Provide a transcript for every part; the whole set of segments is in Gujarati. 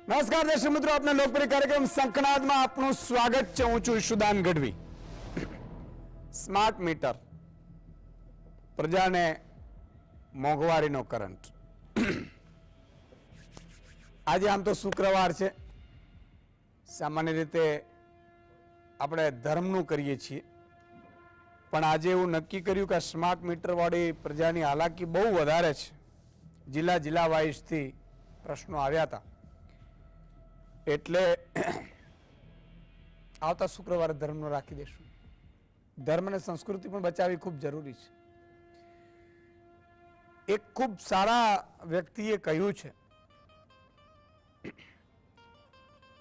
નમસ્કાર દર્શક મિત્રો, આપના લોકપ્રિય કાર્યક્રમ સંકનાદમાં આપનું સ્વાગત છે. હું છું ઈશુદાન ગઢવી. સ્માર્ટ મીટર, પ્રજાને મોંઘવારીનો કરંટ. આજે આમ તો શુક્રવાર છે, સામાન્ય રીતે આપણે ધર્મનું કરીએ છીએ, પણ આજે એવું નક્કી કર્યું કે સ્માર્ટ મીટર વાળી પ્રજાની હાલાકી બહુ વધારે છે. જિલ્લા વાઇઝથી પ્રશ્નો આવ્યા હતા, એટલે આવતા શુક્રવારે ધર્મનો રાખી દેશું. ધર્મ અને સંસ્કૃતિ પણ બચાવવી ખૂબ જરૂરી છે. એક ખૂબ સારા વ્યક્તિએ કહ્યું છે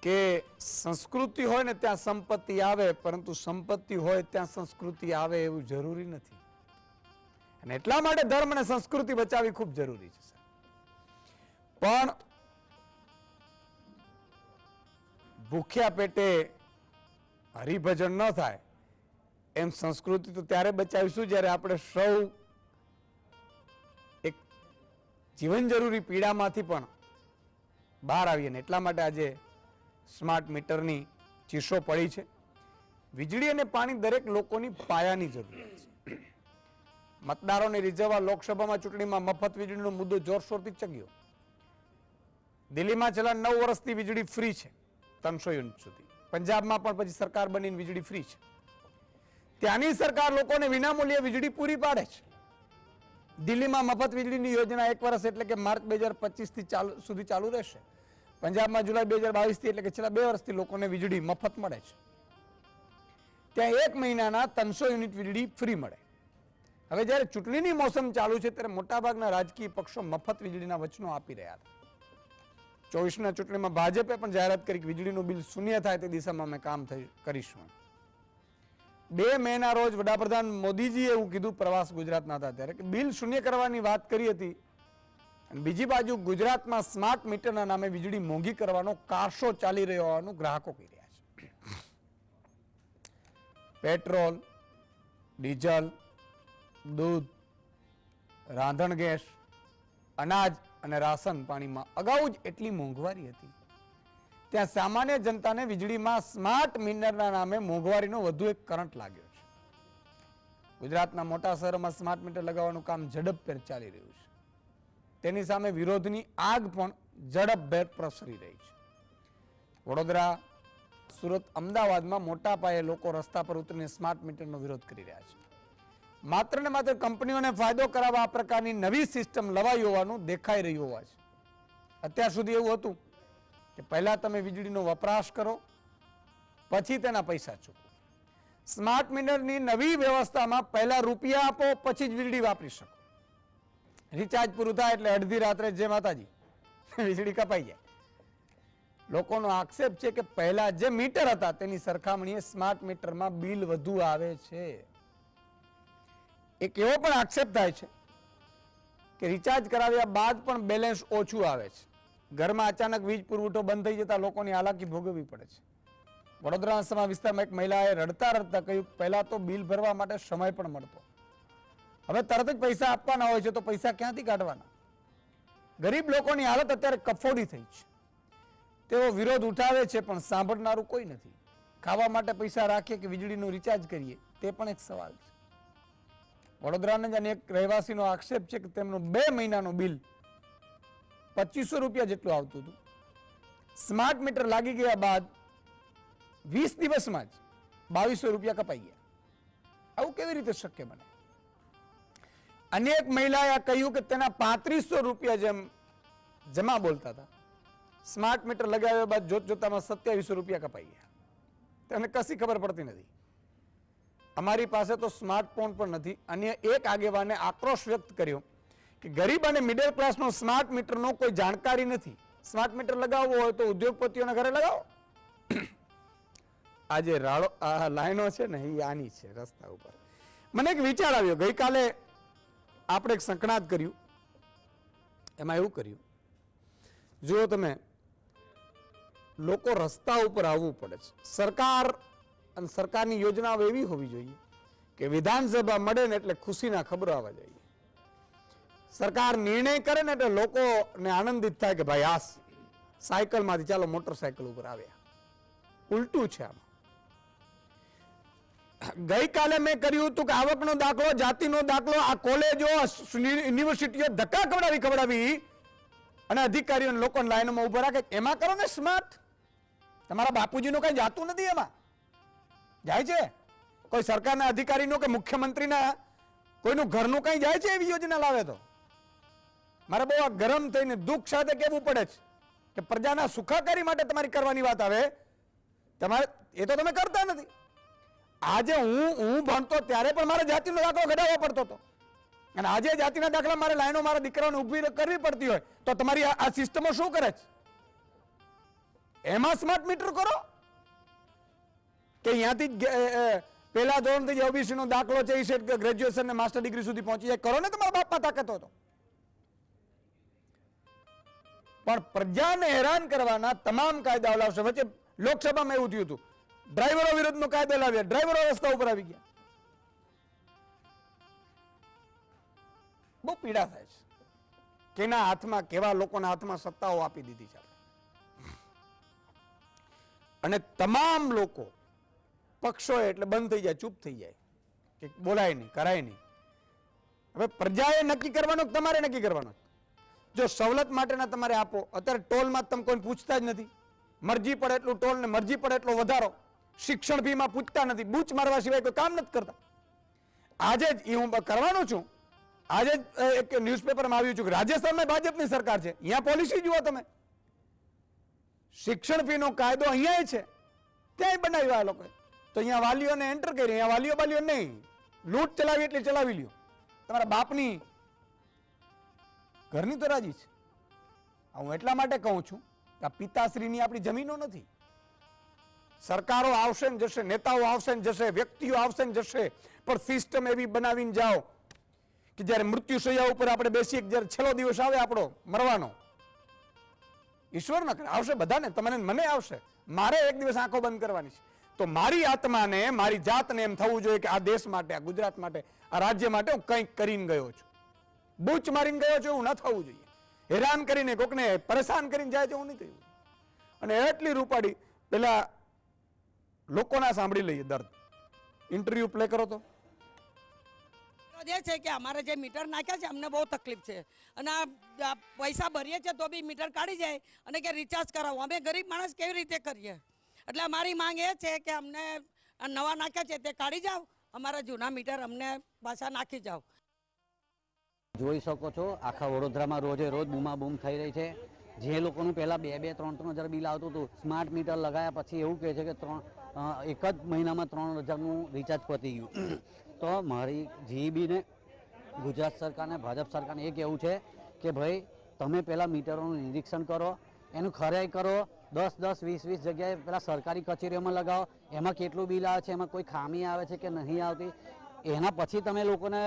કે સંસ્કૃતિ હોય ને ત્યાં સંપત્તિ આવે, પરંતુ સંપત્તિ હોય ત્યાં સંસ્કૃતિ આવે એવું જરૂરી નથી. અને એટલા માટે ધર્મ અને સંસ્કૃતિ બચાવવી ખૂબ જરૂરી છે. પણ ભૂખ્યા પેટે હરિભજન ન થાય એમ સંસ્કૃતિ તો ત્યારે બચાવીશું જ્યારે આપણે સૌ એક જીવન જરૂરી પીડામાંથી પણ બહાર આવીએ ને. એટલા માટે આજે સ્માર્ટ મીટરની ચીસો પડી છે. વીજળી અને પાણી દરેક લોકોની પાયાની જરૂરિયાત છે. મતદારોને રીઝવવા લોકસભામાં ચૂંટણીમાં મફત વીજળીનો મુદ્દો જોરશોરથી ચગ્યો. દિલ્હીમાં છેલ્લા 9 વર્ષથી વીજળી ફ્રી છે, 300 યુનિટ સુધી. પંજાબમાં પણ પછી સરકાર બનીને વીજળી ફ્રી છે. ત્યાંની સરકાર લોકોને વિનામૂલ્યે વીજળી પૂરી પાડે છે. દિલ્હીમાં મફત વીજળીની યોજના 1 વર્ષ એટલે કે માર્ચ 2025 સુધી ચાલુ રહેશે. પંજાબમાં જુલાઈ 2022 એટલે કે છેલ્લા 2 વર્ષથી લોકોને વીજળી મફત મળે છે. ત્યાં 1 મહિનાના 300 યુનિટ વીજળી ફ્રી મળે. હવે જ્યારે ચૂંટણીની મોસમ ચાલુ છે ત્યારે મોટાભાગના રાજકીય પક્ષો મફત વીજળીના વચનો આપી રહ્યા હતા. 24ના ચૂંટણીમાં ભાજપે પણ જાહેરાત કરી કે વીજળીનું બિલ શૂન્ય થાય તે દિશામાં અમે કામ કરીશું. 2 મેના રોજ વડાપ્રધાન મોદીજીએ એવું કીધું, પ્રવાસ ગુજરાતના હતા ત્યારે, કે બિલ શૂન્ય કરવાની વાત કરી હતી. અને બીજી બાજુ ગુજરાતમાં સ્માર્ટ મીટરના નામે વીજળી મોંઘી કરવાનો કારસો ચાલી રહ્યો હોવાનું ગ્રાહકો કહી રહ્યા છે. પેટ્રોલ, ડીઝલ, દૂધ, રાંધણ ગેસ, અનાજ અને રાશન પાણીમાં અગાઉ જ એટલી મોંઘવારી હતી, ત્યાં સામાન્ય જનતાને વીજળીમાં સ્માર્ટ મીટરના નામે મોંઘવારીનો વધુ એક કરંટ લાગ્યો છે. ગુજરાતના મોટા શહેરોમાં સ્માર્ટ મીટર લગાવવાનું કામ ઝડપભેર ચાલી રહ્યું છે. તેની સામે વિરોધની આગ પણ ઝડપભેર પ્રસરી રહી છે. વડોદરા, સુરત, અમદાવાદમાં મોટા પાયે લોકો રસ્તા પર ઉતરીને સ્માર્ટ મીટરનો વિરોધ કરી રહ્યા છે. માત્ર ને માત્ર કંપનીઓને ફાયદો કરાવવા આ પ્રકારની નવી સિસ્ટમ લવાઈ હોવાનું દેખાઈ રહ્યું હોય છે. અત્યાર સુધી એવું હતું કે પહેલા તમે વીજળીનો વપરાશ કરો, પછી તેના પૈસા ચૂકવો. સ્માર્ટ મીટરની નવી વ્યવસ્થામાં પહેલા રૂપિયા આપો, પછી જ વીજળી વાપરી શકો. રિચાર્જ પૂરું થાય એટલે અડધી રાત્રે જે માતાજી વીજળી કપાઈ જાય. લોકોનો આક્ષેપ છે કે પહેલા જે મીટર હતા તેની સરખામણીએ સ્માર્ટ મીટરમાં બિલ વધુ આવે છે. એક એવો પણ આક્ષેપ થાય છે કે રિચાર્જ કરાવ્યા બાદ પણ બેલેન્સ ઓછું આવે છે. ઘરમાં અચાનક વીજ પુરવઠો બંધ થઈ જતા લોકોની હાલાકી ભોગવવી પડે છે. વડોદરાના વિસ્તારમાં એક મહિલાએ રડતા કહ્યું, પહેલા તો બિલ ભરવા માટે સમય પણ મળતો, હવે તરત જ પૈસા આપવાના હોય છે તો પૈસા ક્યાંથી કાઢવાના. ગરીબ લોકોની હાલત અત્યારે કફોડી થઈ છે. તેઓ વિરોધ ઉઠાવે છે પણ સાંભળનારું કોઈ નથી. ખાવા માટે પૈસા રાખીએ કે વીજળીનું રિચાર્જ કરીએ તે પણ એક સવાલ છે. વડોદરાના જ એક રહેવાસીનો આક્ષેપ છે કે તેમનું 2 મહિનાનું બિલ 2500 રૂપિયા જેટલું આવતું હતું. સ્માર્ટ મીટર લાગી ગયા બાદ 20 દિવસમાં જ 2200 રૂપિયા કપાઈ ગયા. આવું કેવી રીતે શક્ય બને? અનેક મહિલાએ કહ્યું કે તેના 3500 રૂપિયા જેમ જમા બોલતા હતા. સ્માર્ટ મીટર લગાવ્યા બાદ જોતામાં 2700 રૂપિયા કપાઈ ગયા. તેમને કશી ખબર પડતી નથી. અમારી પાસે તો સ્માર્ટફોન પણ નથી. અન્ય એક આગેવાને આક્રોશ વ્યક્ત કર્યો કે ગરીબ અને મિડલ ક્લાસનો સ્માર્ટ મીટરનો કોઈ જાણકારી નથી. સ્માર્ટ મીટર લગાવવો હોય તો ઉદ્યોગપતિઓના ઘરે લગાવો. આજે લાઈનો છે ને એ આની છે રસ્તા ઉપર. મને એક વિચાર આવ્યો. ગઈકાલે આપણે એક સંકનાદ કર્યું, એમાં એવું કર્યું, જો તમે લોકો રસ્તા ઉપર આવવું પડે છે. સરકાર અને સરકારની યોજનાઓ એવી હોવી જોઈએ કે વિધાનસભા મળે ને એટલે ખુશીના ખબરો આવવા જોઈએ. સરકાર નિર્ણય કરે ને એટલે લોકોને આનંદિત થાય કે ભાઈ આસ સાયકલમાંથી ચાલો મોટરસાયકલ ઉપર આવ્યા. ઉલટું છે આમાં. ગઈકાલે મેં કર્યું હતું કે આવકનો દાખલો, જાતિનો દાખલો, આ કોલેજો યુનિવર્સિટીઓ ધક્કા ખવડાવી અને અધિકારીઓને લોકોને લાઈનમાં ઉભા રાખે. એમાં કરો ને સ્માર્ટ. તમારા બાપુજીનું કઈ જાતું નથી એમાં. જાય છે કોઈ સરકારના અધિકારીનો કે મુખ્યમંત્રીના કોઈનું ઘરનું કઈ જાય છે એવી યોજના લાવે તો? મારે બહુ ગરમ થઈને દુઃખ સાથે કહેવું પડે છે કે પ્રજાના સુખાકારી માટે તમારી કરવાની વાત આવે, તમારે એ તો તમે કરતા નથી. આજે હું ભણતો ત્યારે પણ મારે જાતિનો દાખલો કઢાવવો પડતો હતો, અને આજે જાતિના દાખલા મારે લાઈનો મારા દીકરાઓને ઉભી કરવી પડતી હોય તો તમારી આ સિસ્ટમો શું કરે છે? એમાં સ્માર્ટ મીટર કરો કે અહીંયાથી પહેલા ધોરણથી જે ઓબીસી નો દાખલો છે એ ગ્રેજ્યુએશન ને માસ્ટર ડિગ્રી સુધી પહોંચી જાય. કરો ને તમારા બાપમાં તાકાત હતો. પણ પ્રજાને હેરાન કરવાના તમામ કાયદાઓ લાવશે. વચ્ચે લોકસભામાં એવું થયું હતું, ડ્રાઈવરો વિરુદ્ધનો કાયદો લાવ્યા, ડ્રાઈવરો રસ્તા ઉપર આવી ગયા. બહુ પીડા થાય છે. કેના હાથમાં, કેવા લોકોના હાથમાં સત્તાઓ આપી દીધી છે. અને તમામ લોકો પક્ષો એટલે બંધ થઈ જાય, ચૂપ થઈ જાય, કે બોલાય નહીં, કરાય નહીં. હવે પ્રજાએ નક્કી કરવાનું, તમારે નક્કી કરવાનું. જો સવલત માટેના તમારે આપો, અત્યારે ટોલમાં તમે કોઈ પૂછતા જ નથી. મરજી પડે એટલું ટોલ ને મરજી પડે એટલો વધારો. શિક્ષણ ફીમાં પૂછતા નથી, બૂચ મારવા સિવાય કોઈ કામ નથી કરતા. આજે જ હું કરવાનું છું. આજે જ એક ન્યૂઝપેપરમાં આવ્યું છે કે રાજસ્થાનમાં ભાજપની સરકાર છે, અહીંયા પોલિસી જુઓ તમે. શિક્ષણ ફીનો કાયદો અહીંયા છે, ત્યાંય બનાવ્યો આ લોકોએ. તો અહીંયા વાલીઓને એન્ટર કરી, અહીંયા વાલીઓ નહીં, લૂંટ ચલાવી એટલે ચલાવી લ્યો. તમારા બાપની ઘરની તો રાજી છે. હું એટલા માટે કહું છું કે આ પિતાશ્રીની આપણી જમીનો નથી. સરકારો આવશે ને જશે, નેતાઓ આવશે ને જશે, વ્યક્તિઓ આવશે ને જશે, પણ સિસ્ટમ એવી બનાવીને જાઓ કે જયારે મૃત્યુ શૈયા ઉપર આપણે બેસીએ, જયારે છેલ્લો દિવસ આવે આપણો મરવાનો, ઈશ્વર ન કરે, આવશે બધાને, તમને મને આવશે, મારે એક દિવસ આંખો બંધ કરવાની છે. તો મારી આત્માને, મારી જાતને એમ થવું જોઈએ કે આ દેશ માટે, આ ગુજરાત માટે, આ રાજ્ય માટે હું કંઈક કરીને ગયો છું. બૂચ મારીને ગયો છું એવું ન થવું જોઈએ. હેરાન કરીને કોકને પરેશાન કરીને જાય છે એવું નહીં થયું. અને એટલી રૂપાડી પેલા લોકોના સાંભળી લઈએ દર્દ. ઇન્ટરવ્યુ પ્લે કરો તો. જે છે કે અમારે જે મીટર નાખ્યા છે અમને બહુ તકલીફ છે, અને આ પૈસા ભરીએ છીએ તો બી મીટર કાઢી જાય અને કે રિચાર્જ કરાવો. અમે ગરીબ માણસ કેવી રીતે કરીએ? એટલે અમારી માંગ એ છે કે અમને નવા નાખ્યા છે તે કાઢી જાઓ, અમારા જૂના મીટર અમને પાછા નાખી જાઓ. જોઈ શકો છો આખા વડોદરામાં રોજે રોજ બૂમાબૂમ થઈ રહી છે. જે લોકોનું પહેલાં 2,000-3,000 બિલ આવતું હતું, સ્માર્ટ મીટર લગાવ્યા પછી એવું કહે છે કે એક જ મહિનામાં 3,000નું રિચાર્જ પતી ગયું. તો મારી જીઈબીને, ગુજરાત સરકારને, ભાજપ સરકારને એ કહેવું છે કે ભાઈ તમે પહેલાં મીટરોનું નિરીક્ષણ કરો, એનું ખરાઈ કરો, 10-10, 20-20 જગ્યાએ પહેલાં સરકારી કચેરીઓમાં લગાવો, એમાં કેટલું બિલ આવે છે, એમાં કોઈ ખામી આવે છે કે નહીં આવતી, એના પછી તમે લોકોને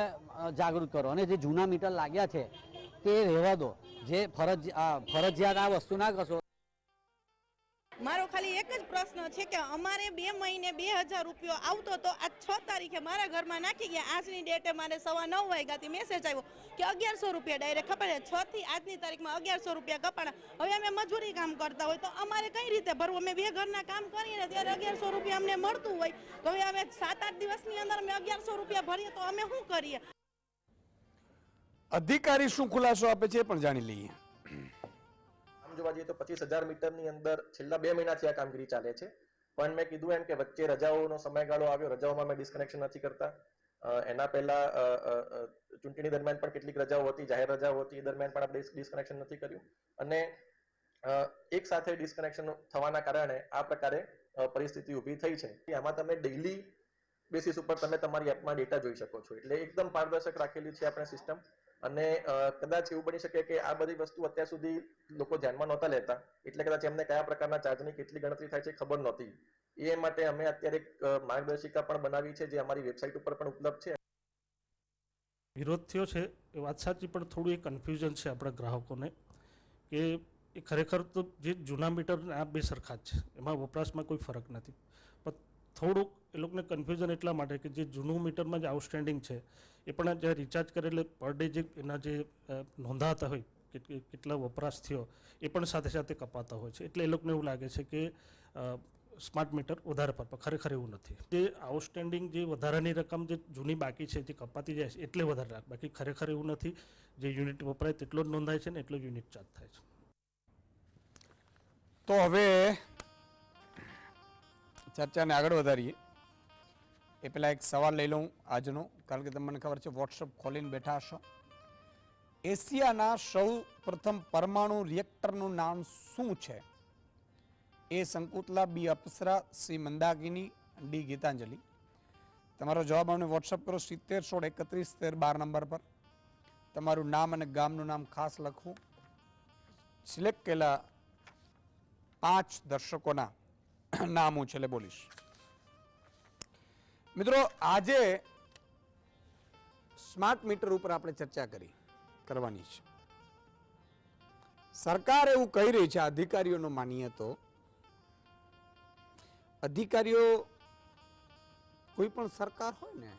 જાગૃત કરો. અને જે જૂના મીટર લાગ્યા છે તે રહેવા દો. જે ફરજિયાત આ વસ્તુ ના કરશો. મારો ખાલી એક જ પ્રશ્ન છે કે અમારે 2 મહિને 2,000 રૂપિયો આવતો તો આ 6 તારીખે મારા ઘરમાં નાખી ગયા. આજની ડેટે મારે 9:15 વાગ્યાથી મેસેજ આવ્યો કે 1,100 રૂપિયા ડાયરેક્ટ કપાડે. 6 થી આજની તારીખમાં 1,100 રૂપિયા કપાડા. હવે અમે મજૂરી કામ કરતા હોય તો અમારે કઈ રીતે ભરવું? અમે 2 ઘરના કામ કરીએ ને ત્યારે 1,100 રૂપિયા અમને મળતું હોય તો હવે અમે 7-8 દિવસની અંદર અમે 1,100 રૂપિયા ભરીએ તો અમે શું કરીએ? અધિકારી શું ખુલાસો આપે છે એ પણ જાણી લઈએ. જોવા જઈએ તો 25,000 મીટરની અંદર છેલ્લા 2 મહિનાથી આ કામગીરી ચાલે છે. પણ મેં કીધું એમ કે વચ્ચે રજાઓનો સમયગાળો આવ્યો, રજાઓમાં મેં ડિસ્કનેક્શન નથી કરતા. એના પહેલા ચૂંટણી દરમિયાન પણ કેટલીક રજાઓ હતી, જાહેર રજાઓ હતી, એ દરમિયાન પણ આપણે ડિસ્કનેક્શન નથી કર્યું. અને એક સાથે ડિસ્કનેક્શન થવાના કારણે આ પ્રકારે પરિસ્થિતિ ઊભી થઈ છે. આમાં તમે ડેઇલી બેસિસ ઉપર તમે તમારી એપમાં ડેટા જોઈ શકો છો. એટલે એકદમ પારદર્શક રાખેલી છે આપણે સિસ્ટમ. અને કદાચ એવું બની શકે કે આ બધી વસ્તુ અત્યાર સુધી લોકો ધ્યાનમાં નહોતા લેતા, એટલે કદાચ એમને કયા પ્રકારના ચાર્જની કેટલી ગણતરી થાય છે ખબર નહોતી. એ માટે અમે અત્યારે એક માર્ગદર્શિકા પણ બનાવી છે, જે અમારી વેબસાઇટ ઉપર પણ ઉપલબ્ધ છે. વિરોધ થયો છે એ વાત સાચી, પણ થોડું એ કન્ફ્યુઝન છે આપણા ગ્રાહકોને કે એ ખરેખર તો જે જૂના મીટર આ બે સરખા જ છે, એમાં વપરાશમાં કોઈ ફરક નથી. પણ થોડુંક એ લોકોને કન્ફ્યુઝન એટલા માટે કે જે જૂનું મીટરમાં જે આઉટસ્ટેન્ડિંગ છે એ પણ જે રિચાર્જ કરે એટલે પર ડે જે એના જે નોંધાતા હોય કેટલા વપરાશ થયો એ પણ સાથે સાથે કપાતા હોય છે. એટલે એ લોકોને એવું લાગે છે કે સ્માર્ટ મીટર વધારે પર ખરેખર એવું નથી. જે આઉટસ્ટેન્ડિંગ જે વધારાની રકમ જે જૂની બાકી છે જે કપાતી જાય છે એટલે વધારે રાખ, બાકી ખરેખર એવું નથી. જે યુનિટ વપરાય તેટલો જ નોંધાય છે ને એટલો જ યુનિટ ચાર્જ થાય છે. તો હવે ચર્ચાને આગળ વધારીએ એ પહેલાં એક સવાલ લઈ લઉં આજનો, કારણ કે તમને ખબર છે વોટ્સઅપ ખોલીને બેઠા હશો. એશિયાના સૌ પ્રથમ પરમાણુ રિએક્ટરનું નામ શું છે? એ શંકુતલા, બી અપ્સરા, સી મંદાકિની, ડી ગીતાંજલિ. તમારો જવાબ અમને વોટ્સઅપ કરો 7016311312 નંબર પર. તમારું નામ અને ગામનું નામ ખાસ લખવું. સિલેક્ટ કરેલા 5 દર્શકોના નામ હું છેલ્લે બોલીશ. મિત્રો, આજે સ્માર્ટ મીટર ઉપર આપણે ચર્ચા કરવાની છે. સરકાર એવું કહી રહી છે, અધિકારીઓનો માનીએ તો અધિકારીઓ કોઈ પણ સરકાર હોય ને,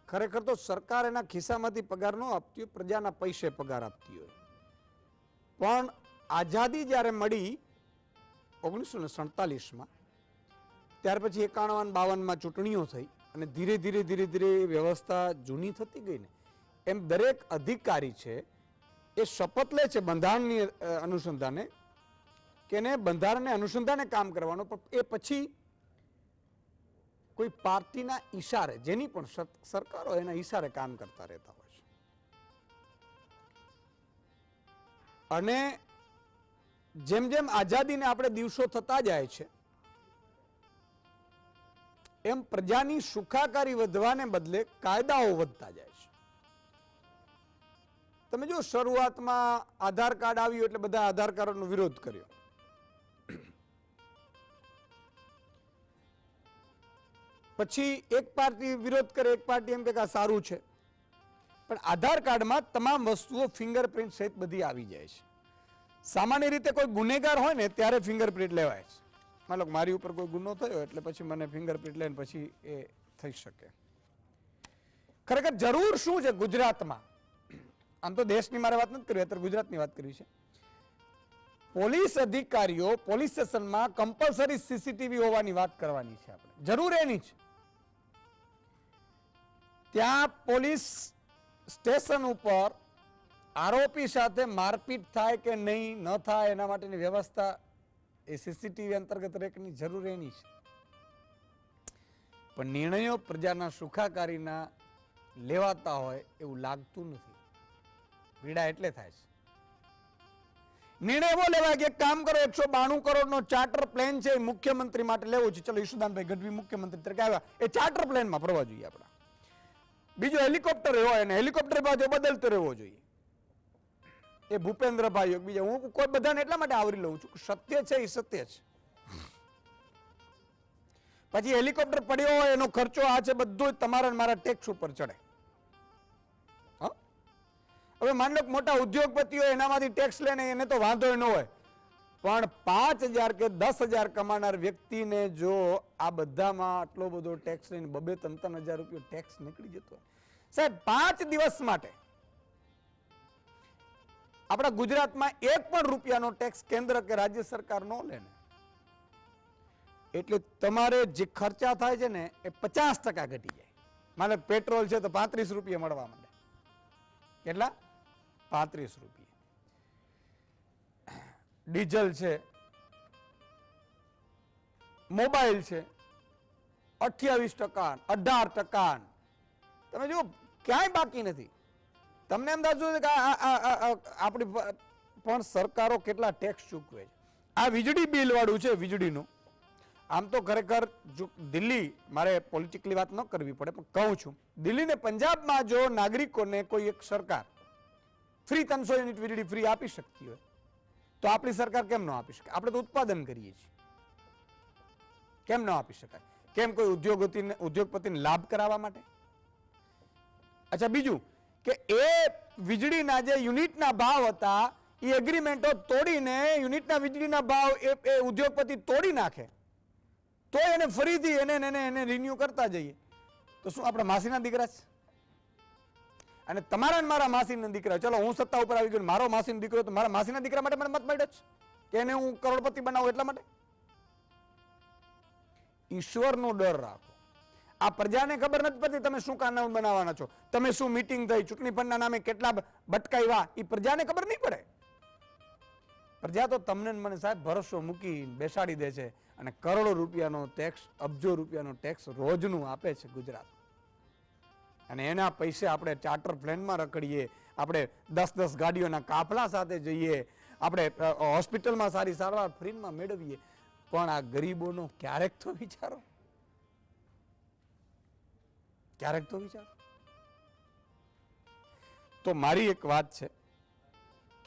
ખરેખર તો સરકાર એના ખિસ્સામાંથી પગાર ન આપતી હોય, પ્રજાના પૈસે પગાર આપતી હોય. પણ આઝાદી જ્યારે મળી 1947માં, ત્યાર પછી 51-52માં ચૂંટણીઓ થઈ અને ધીરે ધીરે વ્યવસ્થા જૂની થતી ગઈ ને એમ દરેક અધિકારી છે એ શપથ લે છે બંધારણની અનુસંધાને કે એને બંધારણને અનુસંધાને કામ કરવાનું, પણ એ પછી કોઈ પાર્ટીના ઈશારે, જેની પણ સરકાર હોય એના ઈશારે કામ કરતા રહેતા હોય છે. અને જેમ જેમ આઝાદીને આપણે દિવસો થતા જાય છે એમ પ્રજાની સુખાકારી વધવાને બદલે કાયદાઓ વધતા જાય છે. તમે જો શરૂઆતમાં આધાર કાર્ડ આવ્યું એટલે બધા આધાર કાર્ડનો વિરોધ કર્યો. પછી એક પાર્ટી વિરોધ કરે, એક પાર્ટી એમ કે આ સારું છે. પણ આધાર કાર્ડમાં તમામ વસ્તુઓ ફિંગરપ્રિન્ટ સહિત બધી આવી જાય છે. સામાન્ય રીતે કોઈ ગુનેગાર હોય ને ત્યારે ફિંગરપ્રિન્ટ લેવાય છે. માનો મારી ઉપર કોઈ ગુનો થયો એટલે પછી મને ફિંગરપ્રિન્ટ લઈને પછી એ થઈ શકે. ખરેખર જરૂર શું છે ગુજરાતમાં? આમ તો દેશની મારે વાત નથી કરવી, અત્યારે ગુજરાતની વાત કરવી છે. પોલીસ અધિકારીઓ પોલીસ સ્ટેશનમાં કમ્પલસરી સીસીટીવી હોવાની વાત કરવાની છે આપણે. જરૂર એની છે. ત્યાં પોલીસ સ્ટેશન ઉપર આરોપી સાથે મારપીટ થાય કે નહીં, ન થાય એના માટેની વ્યવસ્થા એ સીસીટીવી અંતર્ગત રેકની જરૂર એની છે. પણ નિર્ણયો પ્રજાના સુખાકારીના લેવાતા હોય એવું લાગતું નથી. પીડા એટલે થાય છે. નિર્ણય એવો લેવાય કે કામ કરો, 192 કરોડનો ચાર્ટર પ્લેન છે મુખ્યમંત્રી માટે લેવો છે. ચલો, ઈશુદાનભાઈ ગઢવી મુખ્યમંત્રી તરીકે આવ્યા, એ ચાર્ટર પ્લેનમાં ફરવા જોઈએ આપણા. બીજો હેલિકોપ્ટર હોય અને હેલિકોપ્ટર પાછો બદલતો રહેવો જોઈએ. એ ભૂપેન્દ્રભાઈ બીજા, હું કોઈ બધાને એટલા માટે આવરી લઉં છું, સત્ય છે એ સત્ય છે. પછી હેલિકોપ્ટર પડ્યો હોય એનો ખર્ચો આ છે બધું તમારા મારા ટેક્સ ઉપર ચડે. હવે માની લો મોટા ઉદ્યોગપતિઓ એનામાંથી ટેક્સ લે ને એને તો વાંધો ન હોય, પણ 5,000 કે 10,000 કમાનાર વ્યક્તિને જો આ બધામાં આટલો બધો ટેક્સ લઈને 2,000-3,000 રૂપિયા ટેક્સ નીકળી જતો હોય, સાહેબ 5 દિવસ માટે આપણા ગુજરાતમાં 1 પણ રૂપિયાનો ટેક્સ કેન્દ્ર કે રાજ્ય સરકાર ન લે ને, એટલે તમારે જે ખર્ચા થાય છે ને એ 50% ઘટી જાય. માને પેટ્રોલ છે તો 35 રૂપિયા મળવા માંડે. કેટલા? 35 રૂપિયા. ડીઝલ છે, મોબાઈલ છે 28%, 18%. તમે જુઓ ક્યાંય બાકી નથી. તમને અંદાજો છે કે આપણી પણ સરકારો કેટલા ટેક્સ ચૂકવે છે. આ વીજળી બિલ વાળું છે, વીજળીનું. આમ તો ખરેખર જો દિલ્હી, મારે પોલિટિકલી વાત ન કરવી પડે પણ કહું છું, દિલ્હી ને પંજાબમાં જો નાગરિકોને કોઈ એક સરકાર ફ્રી 300 યુનિટ વીજળી ફ્રી આપી શકતી હોય તો આપણી સરકાર કેમ ન આપી શકે? આપણે તો ઉત્પાદન કરીએ છીએ, કેમ ન આપી શકાય? કેમ કોઈ ઉદ્યોગપતિને લાભ કરાવવા માટે? અચ્છા, બીજું કે એ વીજળીના જે યુનિટના ભાવ હતા એ એગ્રીમેન્ટો તોડીને યુનિટના વીજળીના ભાવ એ ઉદ્યોગપતિ તોડી નાખે તો એને ફરીથી એને રિન્યુ કરતા જઈએ તો શું આપણે માસીના દીકરા છે? અને તમારા ને મારા માસીના દીકરા, ચલો હું સત્તા ઉપર આવી ગયો, મારો માસીનો દીકરો, તો મારા માસીના દીકરા માટે મને મત મળ્યો જ કે એને હું કરોડપતિ બનાવું એટલા માટે? ઈશ્વરનો ડર રાખો. આ પ્રજાને ખબર નથી પડતી તમે શું કાનૂન બનાવવાના છો, તમે શું મીટિંગ થઈ, ચૂંટણી પંચના નામે કેટલા ભટકાવ્યા, એ પ્રજાને ખબર નહીં પડે. પ્રજા તો તમને ને મને સાહેબ ભરોસો મૂકી બેસાડી દે છે અને કરોડો રૂપિયાનો ટેક્સ, અબજો રૂપિયાનો ટેક્સ રોજનું આપે છે ગુજરાત. અને એના પૈસે આપણે ચાર્ટર પ્લેનમાં રખડીએ, આપણે 10-10 ગાડીઓના કાફલા સાથે જઈએ, આપણે હોસ્પિટલમાં સારી સારવાર ફ્રીમાં મેળવીએ, પણ આ ગરીબોનો ક્યારેક તો વિચારો, ક્યારેક તો વિચારો. તો મારી એક વાત છે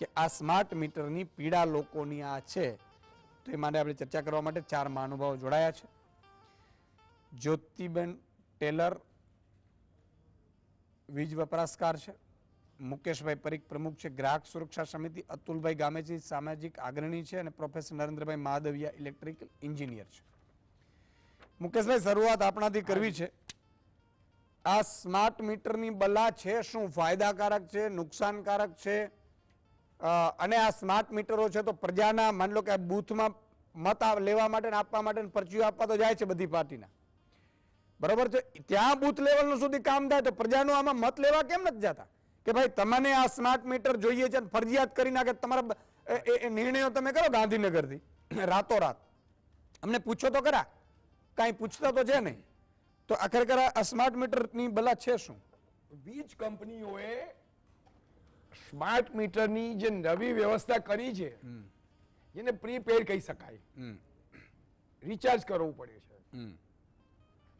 કે આ સ્માર્ટ મીટરની પીડા લોકોની આ છે, તો એ માટે આપણે ચર્ચા કરવા માટે 4 મહાનુભાવો જોડાયા છે. જ્યોતિબેન ટેલર વીજ વપરાશકાર છે, મુકેશભાઈ પરીખ પ્રમુખ છે ગ્રાહક સુરક્ષા સમિતિ, અતુલભાઈ ગામેજી સામાજિક અગ્રણી છે, અને પ્રોફેસર નરેન્દ્રભાઈ માધવિયા ઇલેક્ટ્રિકલ એન્જિનિયર છે. મુકેશભાઈ, શરૂઆત આપણાથી કરવી છે. આ સ્માર્ટ મીટરની બલા છે શું, ફાયદાકારક છે, નુકસાનકારક છે? અને આ સ્માર્ટ મીટરો છે તો પ્રજાના, માની લો કે આ બૂથમાં મત લેવા માટે ને આપવા માટે પરચીઓ આપવા તો જાય છે બધી પાર્ટીના, બરોબર છે, ત્યાં બૂથ લેવલનું સુધી કામ થાય, તો પ્રજાનું આમાં મત લેવા કેમ નથી જતા કે ભાઈ તમને આ સ્માર્ટ મીટર જોઈએ છે, ફરજિયાત કરી નાખે? તમારા એ નિર્ણયો તમે કરો ગાંધીનગરથી રાતોરાત, અમને પૂછો તો ખરા, કાંઈ પૂછતા તો છે નહીં. તો ખરેખર આ સ્માર્ટ મીટરની બલા છે શું? વીજ કંપનીઓએ સ્માર્ટ મીટરની જે નવી વ્યવસ્થા કરી છે, જેને પ્રીપેડ કહી શકાય, રિચાર્જ કરવું પડે છે,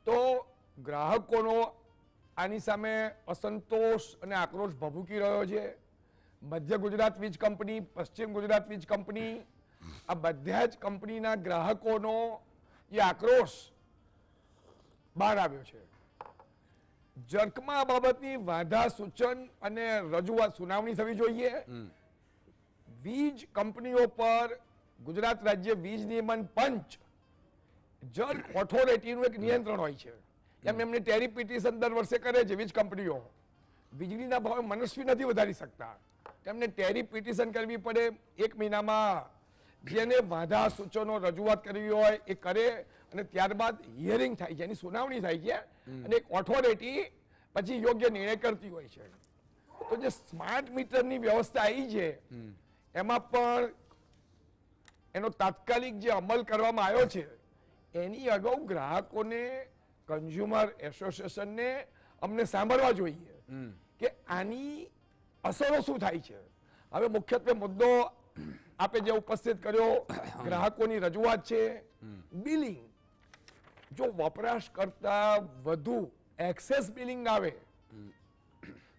તો ગ્રાહકોનો આની સામે અસંતોષ અને આક્રોશ ભભૂકી રહ્યો છે. મધ્ય ગુજરાત વીજ કંપની, પશ્ચિમ ગુજરાત વીજ કંપની, આ બધા જ કંપનીના ગ્રાહકોનો જે આક્રોશ બહાર આવ્યો છે. જર્કમાં આ બાબતની વાંધા સૂચન અને રજૂઆત સુનાવણી થવી જોઈએ. વીજ કંપનીઓ પર ગુજરાત રાજ્ય વીજ નિયમન પંચ, જર્ક ઓથોરિટીનું એક નિયંત્રણ હોય છે. એમ એમને ટેરિફ પિટિશન દર વર્ષે કરે છે. વીજ કંપનીઓ વીજળીના ભાવે મનસ્વી નથી વધારી શકતા, તેમને ટેરિફ પિટિશન કરવી પડે. 1 મહિનામાં જેને વાંધા સૂચનો રજૂઆત કરવી હોય એ કરે, અને ત્યારબાદ હિયરિંગ થાય છે, એની સુનાવણી થાય છે, અને એક ઓથોરિટી પછી યોગ્ય નિર્ણય કરતી હોય છે. તો જે સ્માર્ટ મીટરની વ્યવસ્થા આવી છે, એમાં પણ એનો તાત્કાલિક જે અમલ કરવામાં આવ્યો છે, એની અગાઉ ગ્રાહકોને, કન્ઝ્યુમર એસોસિએશનને અમને સાંભળવા જોઈએ કે આની અસરો શું થાય છે. હવે મુખ્યત્વે મુદ્દો આપે જે ઉપસ્થિત કર્યો, ગ્રાહકોની રજૂઆત છે, બિલિંગ. જો વપરાશ કરતા વધુ એક્સેસ બિલિંગ આવે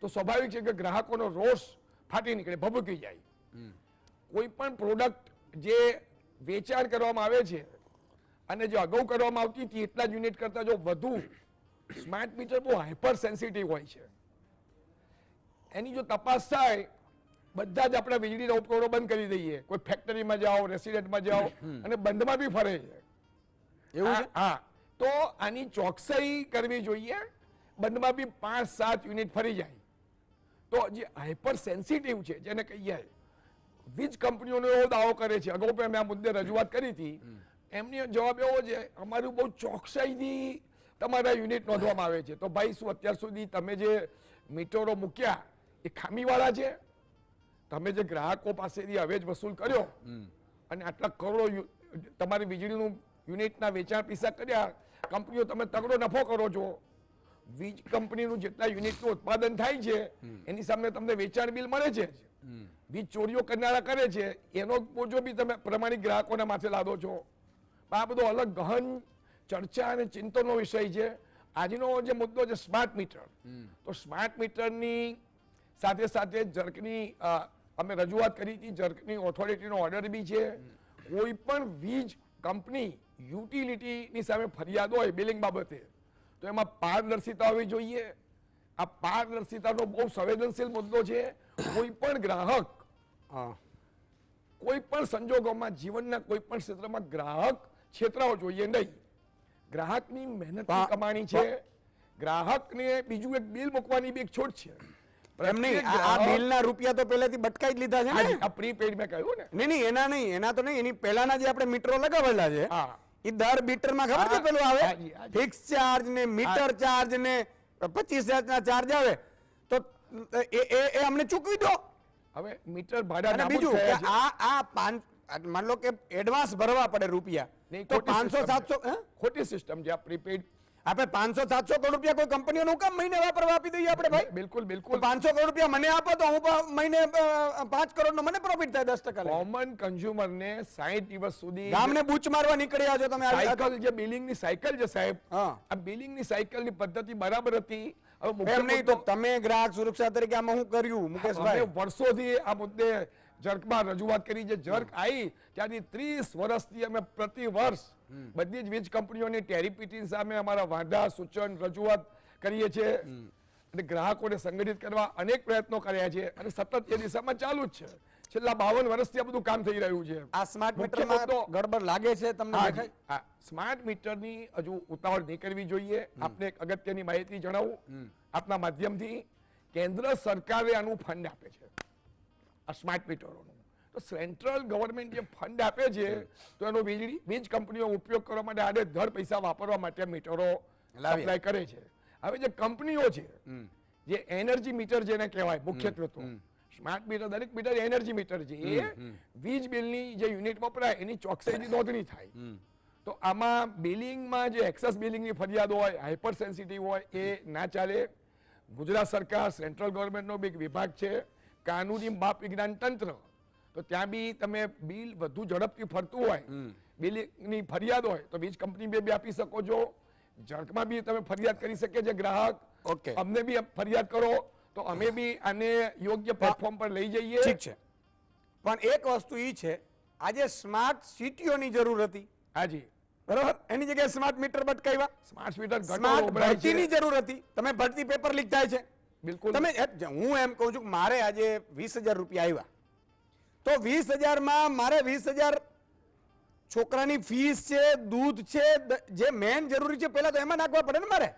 તો સ્વાભાવિક છે કે ગ્રાહકોનો રોષ ફાટી નીકળે, ભભૂકી જાય. કોઈ પણ પ્રોડક્ટ જે વેચાણ કરવામાં આવે છે અને જે અગાઉ કરવામાં આવતી હતી એટલા જ યુનિટ કરતા જો વધુ, સ્માર્ટ મીટર બહુ હાઇપર સેન્સિટિવ હોય છે. એની જો તપાસ થાય, બધા જ આપણા વીજળીના ઉપકરણો બંધ કરી દઈએ, કોઈ ફેક્ટરીમાં જાઓ, રેસિડેન્ટમાં જાઓ, અને બંધમાં બી ફરે છે. એવું છે? હા. તો આની ચોકસાઈ કરવી જોઈએ. બંધમાં બી 5-7 યુનિટ ફરી જાય. તો જે હાઇપર સેન્સિટિવ છે, જેને કહીએ, વીજ કંપનીઓનો એવો દાવો કરે છે, અગાઉ પણ મેં આ મુદ્દે રજૂઆત કરી હતી, એમની જવાબ એવો છે, અમારું બહુ ચોકસાઈથી તમારા યુનિટ નોંધવામાં આવે છે. તો ભાઈ, શું અત્યાર સુધી તમે જે મીટરો મૂક્યા એ ખામીવાળા છે? તમે જે ગ્રાહકો પાસેથી હવેજ વસૂલ કર્યો અને આટલા કરોડો તમારી વીજળીનું યુનિટના વેચાણ પૈસા કર્યા, કંપનીઓ તમે તગડો નફો કરો છો. વીજ કંપનીનું જેટલા યુનિટનું ઉત્પાદન થાય છે એની સામે તમને વેચાણ બિલ મળે છે. વીજ ચોરીઓ કરનારા કરે છે, એનો બોજો બી તમે પ્રમાણિક ગ્રાહકોના માથે લાદો છો. આ બધો અલગ ગહન ચર્ચા અને ચિંતનનો વિષય છે. આજનો જે મુદ્દો છે સ્માર્ટ મીટર, તો સ્માર્ટ મીટરની સાથે સાથે જર્કની અમે રજૂઆત કરી હતી, જર્કની ઓથોરિટીનો ઓર્ડર બી છે. કોઈ પણ વીજ કંપની યુટિલિટીની સામે ફરિયાદ હોય બિલિંગ બાબતે, તો એમાં પારદર્શિતા હોવી જોઈએ. આ પારદર્શિતાનો બહુ સંવેદનશીલ મુદ્દો છે. કોઈ પણ ગ્રાહક કોઈ પણ સંજોગોમાં, જીવનના કોઈ પણ ક્ષેત્રમાં ગ્રાહક છેતરાવો જોઈએ નહીં. ગ્રાહકની મહેનતની કમાણી છે. ગ્રાહકને બીજું એક બિલ મૂકવાની બી એક છૂટ છે. એમ નહીં, પ્રત્યેક આ ગ્રાહક- બિલના રૂપિયા તો પહેલેથી બટકાઈ જ લીધા છે હાજી, ને. આ પ્રીપેડ મેં કહ્યું ને. નહીં નહીં, એના તો નહીં, એની પહેલાના જે આપણે મીટરો લગાવેલા છે હા. એ દર મીટરમાં ખબર છે હા, પેલું આવે હાજી, હાજી. ફિક્સ ચાર્જ ને મીટર ચાર્જ ને 25,000 ના ચાર્જ આવે તો એ અમને ચૂકવી દો. હવે મીટર ભાડા અને નાબૂદ બીજું કે થયા છે. આ માન લો કે એડવાન્સ ભરવા પડે રૂપિયા નહીં, તો ખોટી 500 system 700 છે. ખોટી સિસ્ટમ છે આ પ્રીપેડ. આપણે 500 700 કરોડ રૂપિયા કોઈ કંપનીઓનું કામ મહિને વાપરવા આપી દઈએ આપણે ભાઈ. બિલકુલ તો બિલકુલ 500 કરોડ રૂપિયા મને આપો તો હું મહિને 5 કરોડનો મને પ્રોફિટ થાય 10% લે. કોમન કન્ઝ્યુમર ને 60 દિવસ સુધી ગામને બૂચ મારવા નીકળ્યા છો તમે સાયકલ જે બિલિંગ ની સાયકલ છે સાહેબ, હા. આ બિલિંગ ની સાયકલ ની પદ્ધતિ બરાબર હતી. હવે મુખ્ય એમ નહીં તો મુદ્દો- તમે ગ્રાહક સુરક્ષા તરીકે આમાં શું કર્યું અમે મુકેશભાઈ? વર્ષોથી આ મુદ્દે જર્કમાં રજૂઆત કરી છે. જર્ક આવી ત્યારથી 30 વર્ષથી અમે પ્રતિ વર્ષ બધી જ વીજ કંપનીઓની ટેરિપિટી સામે અમારા વાંધા સૂચન રજૂઆત કરીએ છીએ અને ગ્રાહકોને સંગઠિત કરવા અનેક પ્રયત્નો કર્યા છે અને સતત એ દિશામાં ચાલુ જ છે. છેલ્લા 52 વર્ષથી આ બધું કામ થઈ રહ્યું છે. આ સ્માર્ટ મુખ્ય મીટરમાં મુદ્દો- ગડબડ લાગે છે તમને હા, દેખાય? હા. સ્માર્ટ મીટરની હજુ ઉતાવળ નહીં કરવી જોઈએ. આપને એક અગત્યની માહિતી જણાવું આપના માધ્યમથી. કેન્દ્ર સરકારે આનું ફંડ આપે છે આ સ્માર્ટ મીટરોનું. તો સેન્ટ્રલ ગવર્મેન્ટ જે ફંડ આપે છે તો એનો વીજ કંપનીઓ ઉપયોગ કરવા માટે આડેધડ પૈસા વાપરવા માટે મીટરો લાવ્યા. સપ્લાય કરે છે. હવે જે કંપનીઓ છે જે એનર્જી મીટર જેને કહેવાય મુખ્યત્વે તો સ્માર્ટ મીટર, દરેક મીટર એનર્જી મીટર છે. એ વીજ બિલની જે યુનિટ વપરાય એની ચોકસાઈથી નોંધણી થાય. તો આમાં બિલિંગમાં જે એક્સેસ બિલિંગની ફરિયાદ હોય, હાઇપર સેન્સિટિવ હોય, એ ના ચાલે. ગુજરાત સરકાર સેન્ટ્રલ ગવર્મેન્ટનો બી એક વિભાગ છે કાનૂની માપ વિજ્ઞાન તંત્ર. તો ત્યાં બી તમે બિલ વધુ ઝડપથી ફરતું હોય, બિલિંગની ફરિયાદ હોય તો વીજ કંપની બી આપી શકો છો. જર્કમાં બી તમે ફરિયાદ કરી શકે છે ગ્રાહક. ઓકે. અમને બી ફરિયાદ કરો તો અમે બી આને યોગ્ય પ્લેટફોર્મ પર લઈ જઈએ. ઠીક છે, પણ એક વસ્તુ ઈ છે, આજે સ્માર્ટ સિટીઓની જરૂર હતી હાજી, બરાબર, એની જગ્યાએ સ્માર્ટ મીટર બટકાવ્યા. સ્માર્ટ મીટર સ્માર્ટ ભરતીની જરૂર હતી, તમે ભરતી પેપર લીક થાય છે. બિલકુલ. તમે હું એમ કહું છું કે મારે આજે 20,000 રૂપિયા આવ્યા તો 20,000 માં મારે 20,000 છોકરાની ફીસ છે, દૂધ છે, જે મેન જરૂરી છે પહેલા તો એમાં નાખવા પડે ને મારે.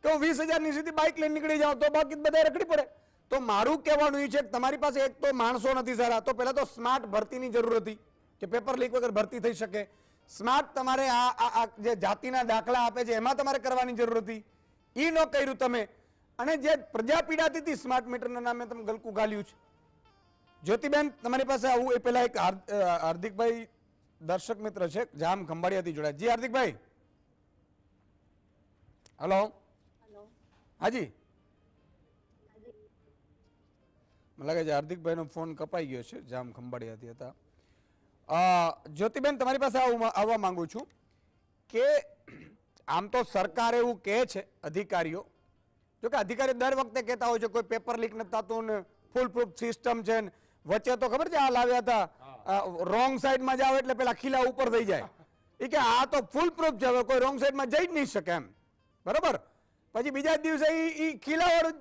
કે હું 20,000 ની સીધી બાઇક લઈને નીકળી જાઉં તો બાકી બધા રખડી પડે. તો મારું કહેવાનું એ છે કે તમારી પાસે એક તો માણસો નથી સારા, તો પહેલા તો સ્માર્ટ ભરતીની જરૂર હતી કે પેપર લીક વગર ભરતી થઈ શકે. સ્માર્ટ તમારે આ જે જાતિના દાખલા આપે છે એમાં તમારે કરવાની જરૂર હતી, એ ન કર્યું તમે. અને જે પ્રજા પીડાતી હતી સ્માર્ટ મીટરના નામે તમે ગલકું ગાલ્યું છે. જ્યોતિબેન તમારી પાસે આવું એ પહેલા એક હાર્દિકભાઈ દર્શક મિત્ર છે જામ ખંભાળિયાથી જોડાય. જી હાર્દિકભાઈ. હલો. હાજી, મને લાગે છે હાર્દિકભાઈનો ફોન કપાઈ ગયો છે, જામ ખંભાળિયાથી હતા. જ્યોતિબેન તમારી પાસે આવવા માંગુ છું કે આમ તો સરકાર એવું કહે છે અધિકારીઓ, જો કે અધિકારીઓ દર વખતે કહેતા હોય છે કોઈ પેપર લીક નથી થતું ને ફૂલ પ્રૂફ સિસ્ટમ છે. વચ્ચે તો ખબર છે આ લાવ્યા હતા રોંગ સાઈડમાં જાવ એટલે પેલા ખીલા ઉપર થઈ જાય. એ કે આ તો ફૂલ પ્રૂફ છે, હવે કોઈ રોંગ સાઈડમાં જઈ જ નહીં શકે એમ, બરોબર. પછી બીજા જ દિવસે એ ખીલાવાળું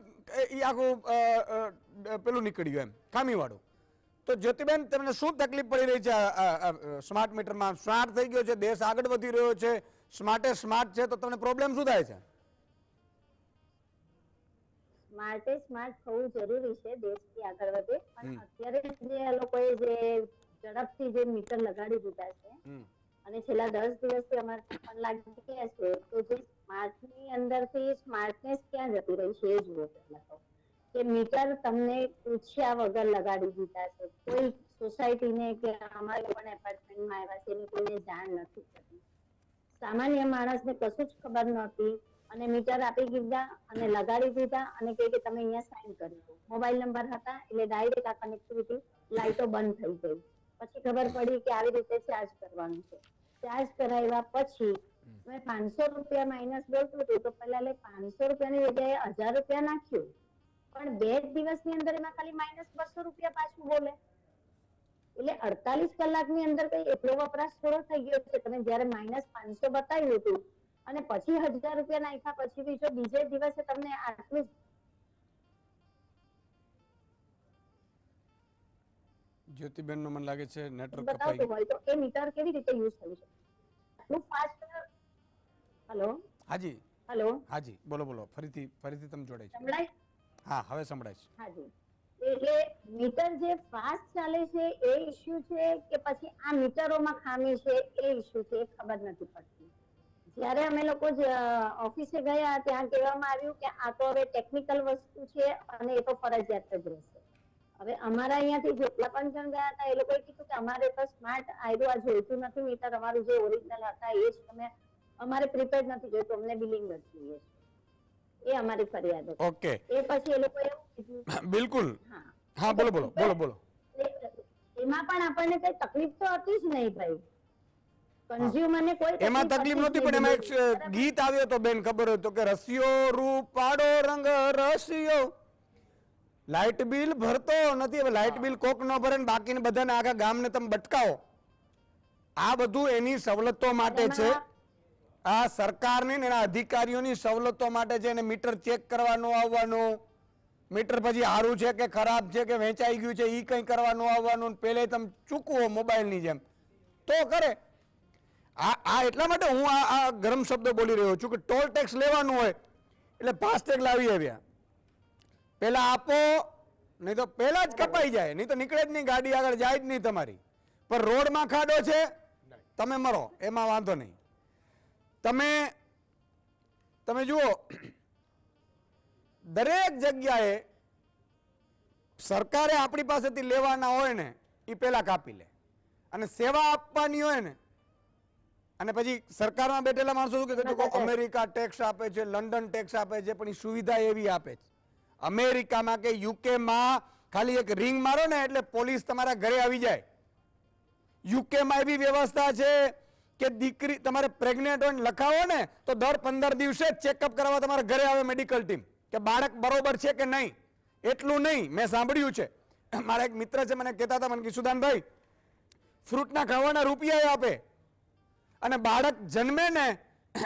એ આખું પેલું નીકળ્યું એમ ખામીવાળું. તો જ્યોતિબેન તમને શું તકલીફ પડી રહી છે સ્માર્ટ મીટરમાં? સ્માર્ટ થઈ ગયો છે, દેશ આગળ વધી રહ્યો છે, સ્માર્ટે સ્માર્ટ છે, તો તમને પ્રોબ્લેમ શું થાય છે? સ્માર્ટે સ્માર્ટ થવું જરૂરી છે દેશથી આગળ વધે, પણ અત્યારે જે લોકોએ જે ઝડપથી જે મીટર લગાડી દીધા છે અને છેલ્લા 10 દિવસથી અમારે પણ લાગી ગયા છે, તો જે સ્માર્ટની અંદરથી સ્માર્ટનેસ ક્યાં જતી રહી છે એ જુઓ. પહેલા તો કે મીટર તમને પૂછ્યા વગર લગાડી દીધા છે. કોઈ સોસાયટીને કે અમારા લોકોને એપાર્ટમેન્ટમાં આવ્યા છે એની કોઈને જાણ નથી થતી. સામાન્ય માણસને કશું જ ખબર નહોતી અને મીટર આપી દીધા અને લગાડી દીધા અને કહે કે તમે અહીંયા સાઇન કરી દો. મોબાઈલ નંબર હતા એટલે ડાયરેક્ટ આ કનેક્ટિવિટી લાઇટો બંધ થઈ ગઈ. પછી ખબર પડી કે આવી રીતે ચાર્જ કરવાનું છે. ચાર્જ કરાવ્યા પછી મેં 500 રૂપિયા માઇનસ બોલતું હતું તો પહેલા 500 રૂપિયાની જગ્યાએ 1000 રૂપિયા નાખ્યું, પણ 2 દિવસની અંદર એમાં ખાલી -200 રૂપિયા પાછું બોલે. એટલે 48 કલાકની અંદર કઈ એટલો વપરાશ થોડો થઈ ગયો છે. તમે જયારે -500 બતાવ્યું હતું અને પછી 1000 રૂપિયા નાખ્યા પછી બીજો બીજે દિવસે તમને આટલું જ્યોતિબેન નો મને લાગે છે નેટવર્ક કપાઈ બતાવતું ગયું. હોય તો એ મીટર કેવી રીતે યુઝ થયું છે આટલું ફાસ્ટ? હેલો હાજી હેલો હાજી, બોલો બોલો, ફરીથી તમે જોડાય છે. સંભળાય? હા હવે સંભળાય છે. હાજી, એટલે મીટર જે ફાસ્ટ ચાલે છે એ ઇસ્યુ છે કે પછી આ મીટરોમાં ખામી છે એ ઇસ્યુ છે, એ ખબર નથી પડતી. જ્યારે અમે લોકો ઓફિસે ગયા ત્યાં કહેવામાં આવ્યું કે આ તો હવે ટેકનિકલ વસ્તુ છે અને એ તો ફરજિયાત જ રહેશે. હવે અમારા અહીંયાથી જેટલા પણ જણ ગયા હતા એ લોકોએ કીધું કે અમારે તો સ્માર્ટ આ જોઈતું નથી મીટર, અમારું જે ઓરિજિનલ હતા એ જ તમે, અમારે પ્રીપેડ નથી જોઈતું, અમને બિલિંગ જ જોઈએ છે. એ અમારી ફરિયાદ હતી. ઓકે, એ પછી એ લોકોએ એવું કીધું. બિલકુલ. હા, હા બોલો બોલો બોલો બોલો. એમાં પણ આપણને કઈ તકલીફ તો હતી જ નહીં ભાઈ, કન્ઝ્યુમરને કોઈ એમાં તકલીફ નહોતી, પણ એમાં એક ગીત આવ્યો તો બેન, ખબર હોય તો, કે રસિયો રૂપાડો રંગ રસિયો લાઇટ બિલ ભરતો નથી. હવે લાઇટ બિલ કોક ન ભરે ને બાકીને બધાને આખા ગામને તમે બટકાવો. આ બધું એની સવલતો માટે છે, આ સરકારની ને એના અધિકારીઓની સવલતો માટે છે. એને મીટર ચેક કરવાનું આવવાનું, મીટર પછી સારું છે કે ખરાબ છે કે વેચાઈ ગયું છે એ કંઈ કરવાનું આવવાનું, પહેલે તમે ચૂકવો મોબાઈલની જેમ તો કરે. આ એટલા માટે હું આ ગરમ શબ્દો બોલી રહ્યો છું કે ટોલ ટેક્સ લેવાનું હોય એટલે ફાસ્ટેગ લાવી આવ્યા. પેલા આપો, નહીં તો પેલા જ કપાઈ જાય, નહીં તો નીકળે જ નહીં, ગાડી આગળ જાય જ નહીં તમારી. પણ રોડમાં ખાડો છે, તમે મરો, એમાં વાંધો નહીં. તમે જુઓ, દરેક જગ્યાએ સરકારે આપણી પાસેથી લેવાના હોય ને એ પેલા કાપી લે, અને સેવા આપવાની હોય ને, અને પછી સરકારમાં બેઠેલા માણસો શું કે અમેરિકા ટેક્સ આપે છે, લંડન ટેક્સ આપે છે, પણ એ સુવિધા એવી આપે છે. અમેરિકામાં કે યુકેમાં ખાલી એક રિંગ મારો ને એટલે પોલીસ તમારા ઘરે આવી જાય. યુકેમાં એવી વ્યવસ્થા છે કે દીકરી તમારે પ્રેગ્નેન્ટ હોય લખાવો ને તો દર 15 દિવસે ચેકઅપ કરાવવા તમારા ઘરે આવે મેડિકલ ટીમ, કે બાળક બરોબર છે કે નહીં. એટલું નહીં, મેં સાંભળ્યું છે, મારા એક મિત્ર છે મને કહેતા હતા, મને કે સુદાનભાઈ ફ્રૂટના ખાવાના રૂપિયા આપે, અને બાળક જન્મે ને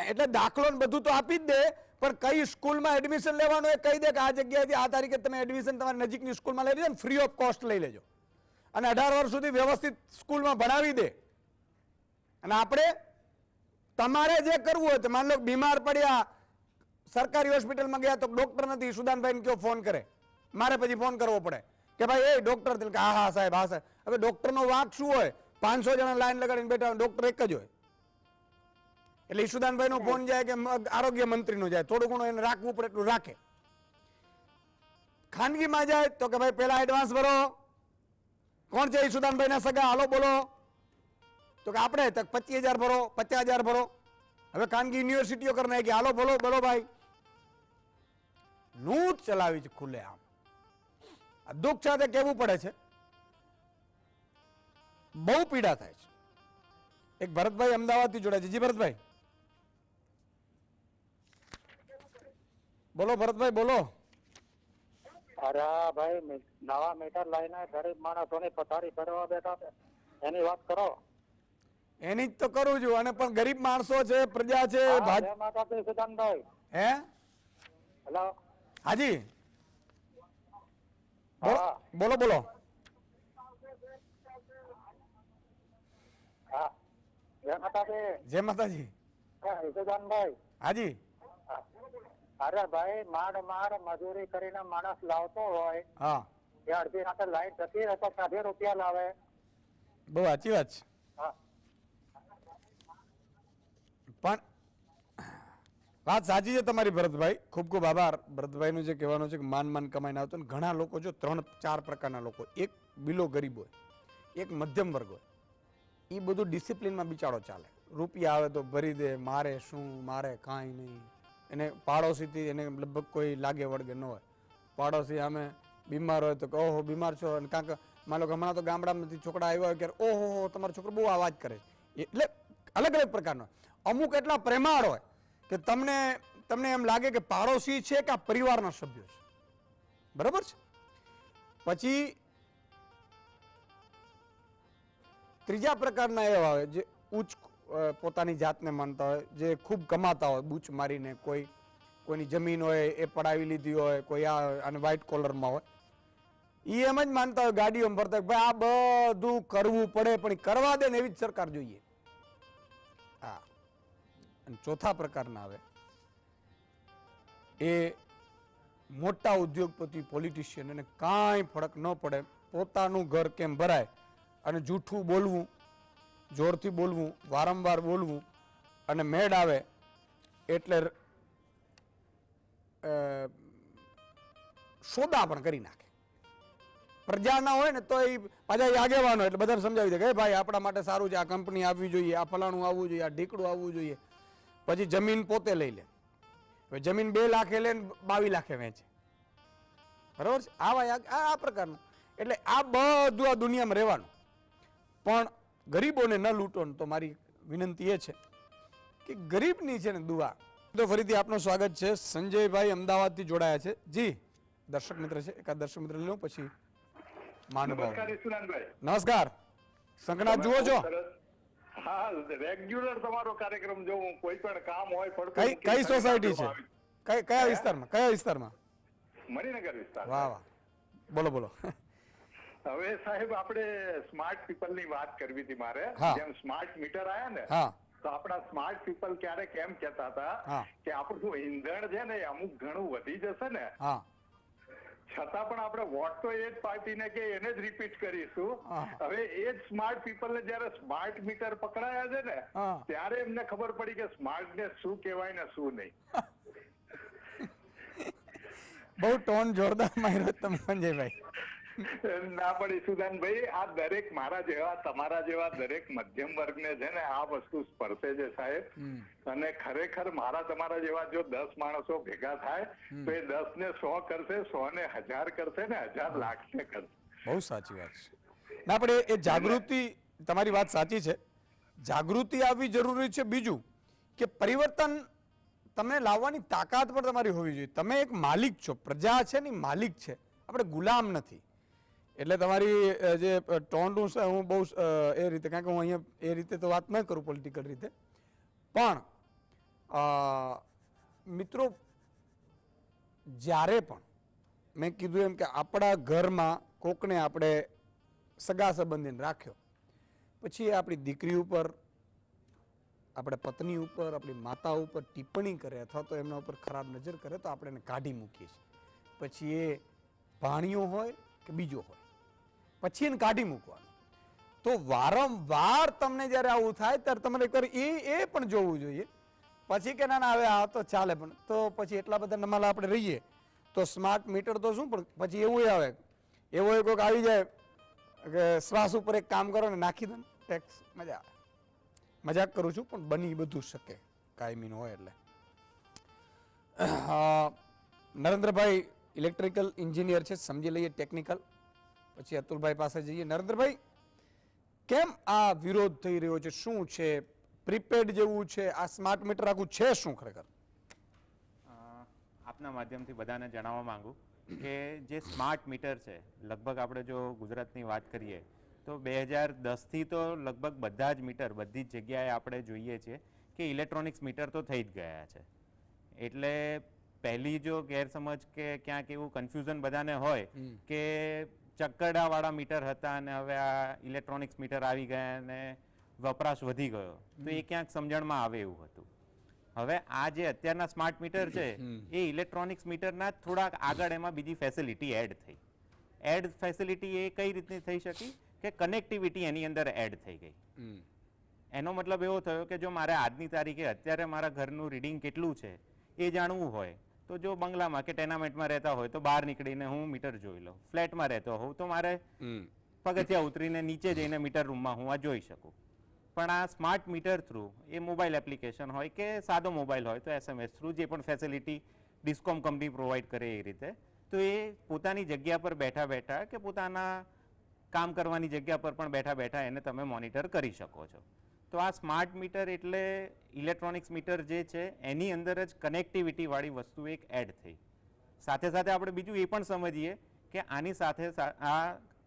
એટલે દાખલો ને બધું તો આપી જ દે, પણ કઈ સ્કૂલમાં એડમિશન લેવાનું એ કહી દે કે આ જગ્યાએથી આ તારીખે તમે એડમિશન તમારી નજીકની સ્કૂલમાં લઈ લેજો ને ફ્રી ઓફ કોસ્ટ લઈ લેજો, અને 18 વર્ષ સુધી વ્યવસ્થિત સ્કૂલમાં ભણાવી દે. અને આપણે તમારે જે કરવું હોય તો માની લો બીમાર પડ્યા, સરકારી હોસ્પિટલમાં ગયા તો ડોક્ટર નથી, સુદાનભાઈને કયો ફોન કરે, મારે પછી ફોન કરવો પડે કે ભાઈ એ ડોક્ટર, કે હા સાહેબ હા સાહેબ. હવે ડોક્ટરનો વાંક શું હોય, 500 જણા લાઈન લગાડીને બેઠા હોય, ડોક્ટર એક જ હોય. એટલે ઈશુદાનભાઈ નો ફોન જાય કે આરોગ્ય મંત્રી નો જાય, થોડું ઘણું એને રાખવું પડે એટલું રાખે. ખાનગીમાં જાય તો કે ભાઈ પેલા એડવાન્સ ભરો, કોણ છે ઈશુદાનભાઈ ના સગા, હાલો બોલો, તો કે આપણે 25,000 ભરો, 50,000 ભરો. હવે ખાનગી યુનિવર્સિટીઓ કરી નાખી, હાલો બોલો બોલો ભાઈ, લૂંટ ચલાવી છે ખુલ્લે આમ. આ દુઃખ સાથે કહેવું પડે છે, બહુ પીડા થાય છે. એક ભરતભાઈ અમદાવાદથી જોડાય છે. જી ભરતભાઈ બોલો. ભરતભાઈ બોલો. અરે ભાઈ નવા મીટર લઈને ગરીબ માણસોની પથારી ભરવા બેઠા છે, એની વાત કરો. એની જ તો કરું છું, અને પણ ગરીબ માણસો છે, પ્રજા છે. હે હેલો, હાજી બોલો બોલો. હા જય માતાજી. જય માતાજી. ઈશુદાનભાઈ. હાજી. અરે ભાઈ માંડ મજૂરી કરીને માણસ લાવતો હોય, હા, એ અડધી રાતે લાઈટ જતી રહે તો 60 રૂપિયા લાવે. બહુ સાચી વાત છે. પણ વાત સાચી છે તમારી ભરતભાઈ, ખૂબ ખૂબ આભાર. ભરતભાઈનું જે કહેવાનું છે કે માન કમાઈને આવતો, ને ઘણા લોકો જો 3-4 પ્રકારના લોકો, એક બિલો ગરીબ હોય, એક મધ્યમ વર્ગ હોય, એ બધું ડિસિપ્લિનમાં બિચારો ચાલે. રૂપિયા આવે તો ભરી દે, મારે શું, મારે કાંઈ નહીં. એને પાડોશીથી એને લગભગ કોઈ લાગે વળગે ન હોય. પાડોશી આમે બીમાર હોય તો ઓહો બીમાર છો, અને કાંક માનો કે હમણાં તો ગામડામાંથી છોકરા આવ્યા હોય કે ઓહો તમારો છોકરો બહુ અવાજ કરે છે. એટલે અલગ અલગ પ્રકારનો. અમુક એટલા પ્રેમાળ હોય કે તમને એમ લાગે કે પાડોશી છે કે આ પરિવારના સભ્યો છે. બરાબર છે. પછી ત્રીજા પ્રકારના એવા હોય જે ઉચ્ચ પોતાની જાતને માનતા હોય, જે ખૂબ કમાતા હોય, બૂચ મારીને કોઈની જમીન હોય એ પડાવી લીધી હોય, કોઈ અને વ્હાઇટ કોલરમાં હોય, એ એમ જ માનતા હોય ગાડીઓમાં ફરતા ભાઈ આ બધું કરવું પડે પણ કરવા દે ને એવી જ સરકાર જોઈએ. હા. અને ચોથા પ્રકારના આવે એ મોટા ઉદ્યોગપતિ પોલિટિશિયન એને કાંઈ ફરક ન પડે, પોતાનું ઘર કેમ ભરાય અને જૂઠું બોલવું, જોરથી બોલવું, વારંવાર બોલવું અને મેળ આવે એટલે સોદા પણ કરી નાખે. પ્રજા ના હોય ને તો એ પાછા એ આગેવાનો એટલે બધાને સમજાવી દે કે ભાઈ આપણા માટે સારું છે, આ કંપની આવવી જોઈએ, આ ફલાણું આવવું જોઈએ, આ ઢીકડું આવવું જોઈએ. પછી જમીન પોતે લઈ લે. હવે જમીન 2 લાખે લે 22 લાખે વેચે. બરાબર છે? આવા આ પ્રકારનું. એટલે આ બધું આ દુનિયામાં રહેવાનું. પણ ગરીબોને ન લૂંટો ને તો મારી વિનંતી એ છે કે ગરીબની છે ને દુઆ. તો ફરીથી આપનું સ્વાગત છે. સંજયભાઈ અમદાવાદથી જોડાયા છે. જી દર્શક મિત્ર છે, એકાદ દર્શક મિત્ર લઈ લો પછી મહાનુભાવ. નમસ્કાર. સંકનાથ જુઓ છો? હા, રેગ્યુલર તમારો કાર્યક્રમ જોઉં, કોઈ પણ કામ હોય કઈ સોસાયટી છે? કયા વિસ્તારમાં? મણિનગર વિસ્તાર. વાહ વાહ, બોલો બોલો. હવે સાહેબ આપણે સ્માર્ટ પીપલ ની વાત કરવી હતી મારે. જેમ સ્માર્ટ મીટર આયા ને, તો આપણા સ્માર્ટ પીપલ ક્યારેક એમ કહેતા હતા કે આપણું ઈંધણ છે ને અમુક ઘણું વધી જશે ને, છતાં પણ આપણે વોટ તો એ જ પાર્ટીને કે એને જ રિપીટ કરીશું. હવે એ જ સ્માર્ટ પીપલ ને જયારે સ્માર્ટ મીટર પકડાયા છે ને, ત્યારે એમને ખબર પડી કે સ્માર્ટનેસ શું કહેવાય ને શું નહીં. બહુ ટોન જોરદાર માર્યો તમે સંજયભાઈ. ના પણ ઈસુદાનભાઈ, આ દરેક મારા જેવા તમારા જેવા દરેક મધ્યમ વર્ગને છે ને આ વસ્તુ સ્પર્શે છે સાહેબ. અને ખરેખર મારા તમારા જેવા જો 10 માણસો ભેગા થાય તો એ 10 ને 100 કરશે, 100 ને 1000 કરશે ને 1000 લાખ ને કરશે. બહુ સાચી વાત છે. ના પણ એ જાગૃતિ, તમારી વાત સાચી છે, જાગૃતિ આવવી જરૂરી છે. બીજું કે પરિવર્તન તમને લાવવાની તાકાત પણ તમારી હોવી જોઈએ. તમે એક માલિક છો, પ્રજા છે ને માલિક છે, આપણે ગુલામ નથી. એટલે તમારી જે ટોનનું છે હું બહુ એ રીતે, કારણ કે હું અહીંયા એ રીતે તો વાત ન કરું પોલિટિકલ રીતે, પણ મિત્રો જ્યારે પણ મેં કીધું એમ કે આપણા ઘરમાં કોકને આપણે સગા સંબંધીને રાખ્યો, પછી એ આપણી દીકરી ઉપર, આપણે પત્ની ઉપર, આપણી માતા ઉપર ટિપ્પણી કરે અથવા તો એમના ઉપર ખરાબ નજર કરે તો આપણે એને કાઢી મૂકીએ છીએ. પછી એ ભાણિયો હોય કે બીજો હોય, પછી એને કાઢી મૂકવાનો. તો વારંવાર તમને જ્યારે આવું થાય ત્યારે તમારે એકવાર એ પણ જોવું જોઈએ. પછી કે ના હવે આ તો ચાલે, પણ તો પછી એટલા બધા નમાલા આપણે રહીએ તો સ્માર્ટ મીટર તો શું, પણ પછી એવું આવે, એવો કોઈક આવી જાય કે શ્વાસ ઉપર એક કામ કરો ને નાખી દો ને ટેક્સ, મજા આવે. મજાક કરું છું પણ બની બધું શકે કાયમી હોય. એટલે નરેન્દ્રભાઈ ઇલેક્ટ્રિકલ એન્જિનિયર છે, સમજી લઈએ ટેકનિકલ, પછી અતુલભાઈ પાસે જઈએ. નરેન્દ્રભાઈ, કેમ આ વિરોધ થઈ રહ્યો છે? શું છે? પ્રીપેડ જેવું છે? આ સ્માર્ટ મીટર આખું છે શું ખરેખર? આપના માધ્યમથી બધાને જણાવવા માંગુ કે જે સ્માર્ટ મીટર છે, લગભગ આપણે જો ગુજરાતની વાત કરીએ તો 2010થી તો લગભગ બધા જ મીટર બધી જ જગ્યાએ આપણે જોઈએ છીએ કે ઇલેક્ટ્રોનિક્સ મીટર તો થઈ જ ગયા છે. એટલે પહેલી જો ગેરસમજ કે ક્યાંક એવું કન્ફ્યુઝન બધાને હોય કે ચક્કરડાવાળા મીટર હતા અને હવે આ ઇલેક્ટ્રોનિક્સ મીટર આવી ગયા અને વપરાશ વધી ગયો, તો એ ક્યાંક સમજણમાં આવે એવું હતું. હવે આ જે અત્યારના સ્માર્ટ મીટર છે એ ઇલેક્ટ્રોનિક્સ મીટરના થોડાક આગળ એમાં બીજી ફેસિલિટી એડ થઈ. એડ ફેસિલિટી એ કઈ રીતની થઈ શકી કે કનેક્ટિવિટી એની અંદર એડ થઈ ગઈ. એનો મતલબ એવો થયો કે જો મારે આજની તારીખે અત્યારે મારા ઘરનું રીડિંગ કેટલું છે એ જાણવું હોય તો જો બંગલામાં કે ટેનામેન્ટમાં રહેતા હોય તો બહાર નીકળીને હું મીટર જોઈ લઉં. ફ્લેટમાં રહેતો હોઉં તો મારે પગથિયા ઉતરીને નીચે જઈને મીટર રૂમમાં હું આ જોઈ શકું. પણ આ સ્માર્ટ મીટર થ્રુ એ મોબાઈલ એપ્લિકેશન હોય કે સાદો મોબાઈલ હોય તો SMS થ્રુ જે પણ ફેસિલિટી ડિસ્કોમ કંપની પ્રોવાઈડ કરે એ રીતે, તો એ પોતાની જગ્યા પર બેઠા બેઠા કે પોતાના કામ કરવાની જગ્યા પર પણ બેઠા બેઠા એને તમે મોનિટર કરી શકો છો. તો આ સ્માર્ટ મીટર એટલે ઇલેક્ટ્રોનિક્સ મીટર જે છે એની અંદર જ કનેક્ટિવિટી વાળી વસ્તુ એક એડ થઈ. સાથે સાથે આપણે બીજું એ પણ સમજીએ કે આની સાથે આ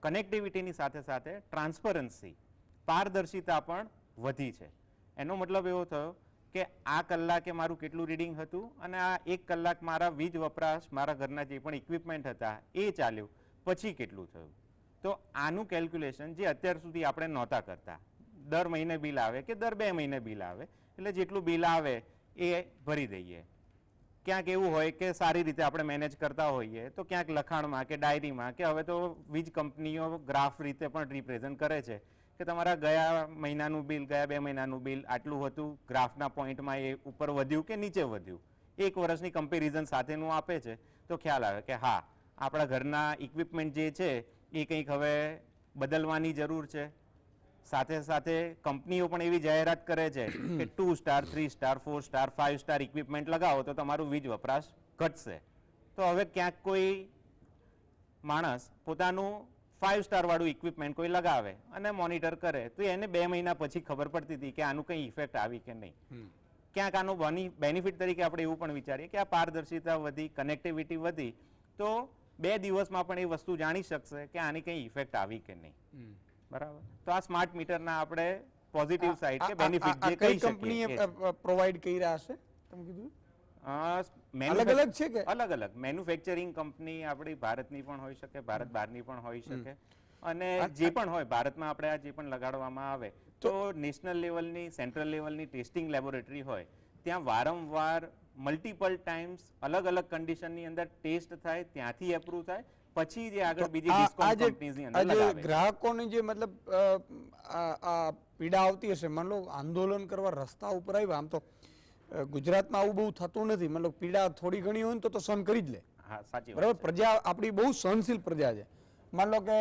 કનેક્ટિવિટીની સાથે સાથે ટ્રાન્સપરન્સી, પારદર્શિતા પણ વધી છે. એનો મતલબ એવો થયો કે આ કલાકે મારું કેટલું રીડિંગ હતું અને આ 1 કલાક મારા વીજ વપરાશ, મારા ઘરના જે પણ ઇક્વિપમેન્ટ હતા એ ચાલ્યું પછી કેટલું થયું. તો આનું કેલ્ક્યુલેશન જે અત્યાર સુધી આપણે નહોતા કરતા, દર મહિને બિલ આવે કે દર 2 મહિને બિલ આવે એટલે જેટલું બિલ આવે એ ભરી દઈએ. ક્યાંક એવું હોય કે સારી રીતે આપણે મેનેજ કરતા હોઈએ તો ક્યાંક લખાણમાં કે ડાયરીમાં કે હવે તો વીજ કંપનીઓ ગ્રાફ રીતે પણ રિપ્રેઝન્ટ કરે છે કે તમારા ગયા મહિનાનું બિલ, ગયા 2 મહિનાનું બિલ આટલું હતું, ગ્રાફના પોઈન્ટમાં એ ઉપર વધ્યું કે નીચે વધ્યું, 1 વર્ષની કમ્પેરિઝન સાથેનું આપે છે. તો ખ્યાલ આવે કે હા, આપણા ઘરના ઇક્વિપમેન્ટ જે છે એ કંઈક હવે બદલવાની જરૂર છે. સાથે સાથે કંપનીઓ પણ એવી જાહેરાત કરે છે કે 2 star, 3 star, 4 star, 5 star equipment લગાવો તો તમારું વીજ વપરાશ ઘટશે. તો હવે ક્યાંક કોઈ માણસ પોતાનું 5 સ્ટાર વાળું ઇક્વિપમેન્ટ કોઈ લગાવે અને મોનિટર કરે તો એને 2 મહિના પછી ખબર પડતી હતી કે આનું કંઈ ઇફેક્ટ આવી કે નહીં. ક્યાંક આનું બેનિફિટ તરીકે આપણે એવું પણ વિચારીએ કે આ પારદર્શિતા વધી, કનેક્ટિવિટી વધી, તો 2 દિવસમાં પણ એ વસ્તુ જાણી શકશે કે આની કંઈ ઇફેક્ટ આવી કે નહીં. બરાબર. તો આ સ્માર્ટ મીટરના આપણે પોઝિટિવ સાઈડ કે બેનિફિટ જે કહી શકીએ. કંપનીએ પ્રોવાઈડ કરી રહ્યા છે તમે કીધું? અલગ અલગ છે કે અલગ અલગ મેન્યુફેક્ચરિંગ કંપની આપણી ભારતની પણ હોઈ શકે, ભારત બહારની પણ હોઈ શકે, અને જે પણ હોય ભારતમાં આપણે આ જે પણ લગાડવામાં આવે તો નેશનલ લેવલની, સેન્ટ્રલ લેવલની ટેસ્ટિંગ લેબોરેટરી હોય ત્યાં વારંવાર મલ્ટિપલ ટાઈમ્સ અલગ અલગ કન્ડિશનની અંદર ટેસ્ટ થાય, ત્યાંથી એપ્રુવ થાય, પછી જે આગળ બીજી ડિસ્કાઉન્ટ કંપનીઝની અંદર લગાવે. ગ્રાહકોની જે મતલબ આ પીડા આવતી હશે, માન લો આંદોલન કરવા રસ્તા ઉપર આવ્યા, આમ તો ગુજરાતમાં આવું બહુ થતું નથી, મતલબ પીડા થોડી ઘણી હોય ને તો સહન કરી જ લે. હા, સાચી વાત. બરાબર. પ્રજા આપણી બહુ સહનશીલ પ્રજા છે. માન લો કે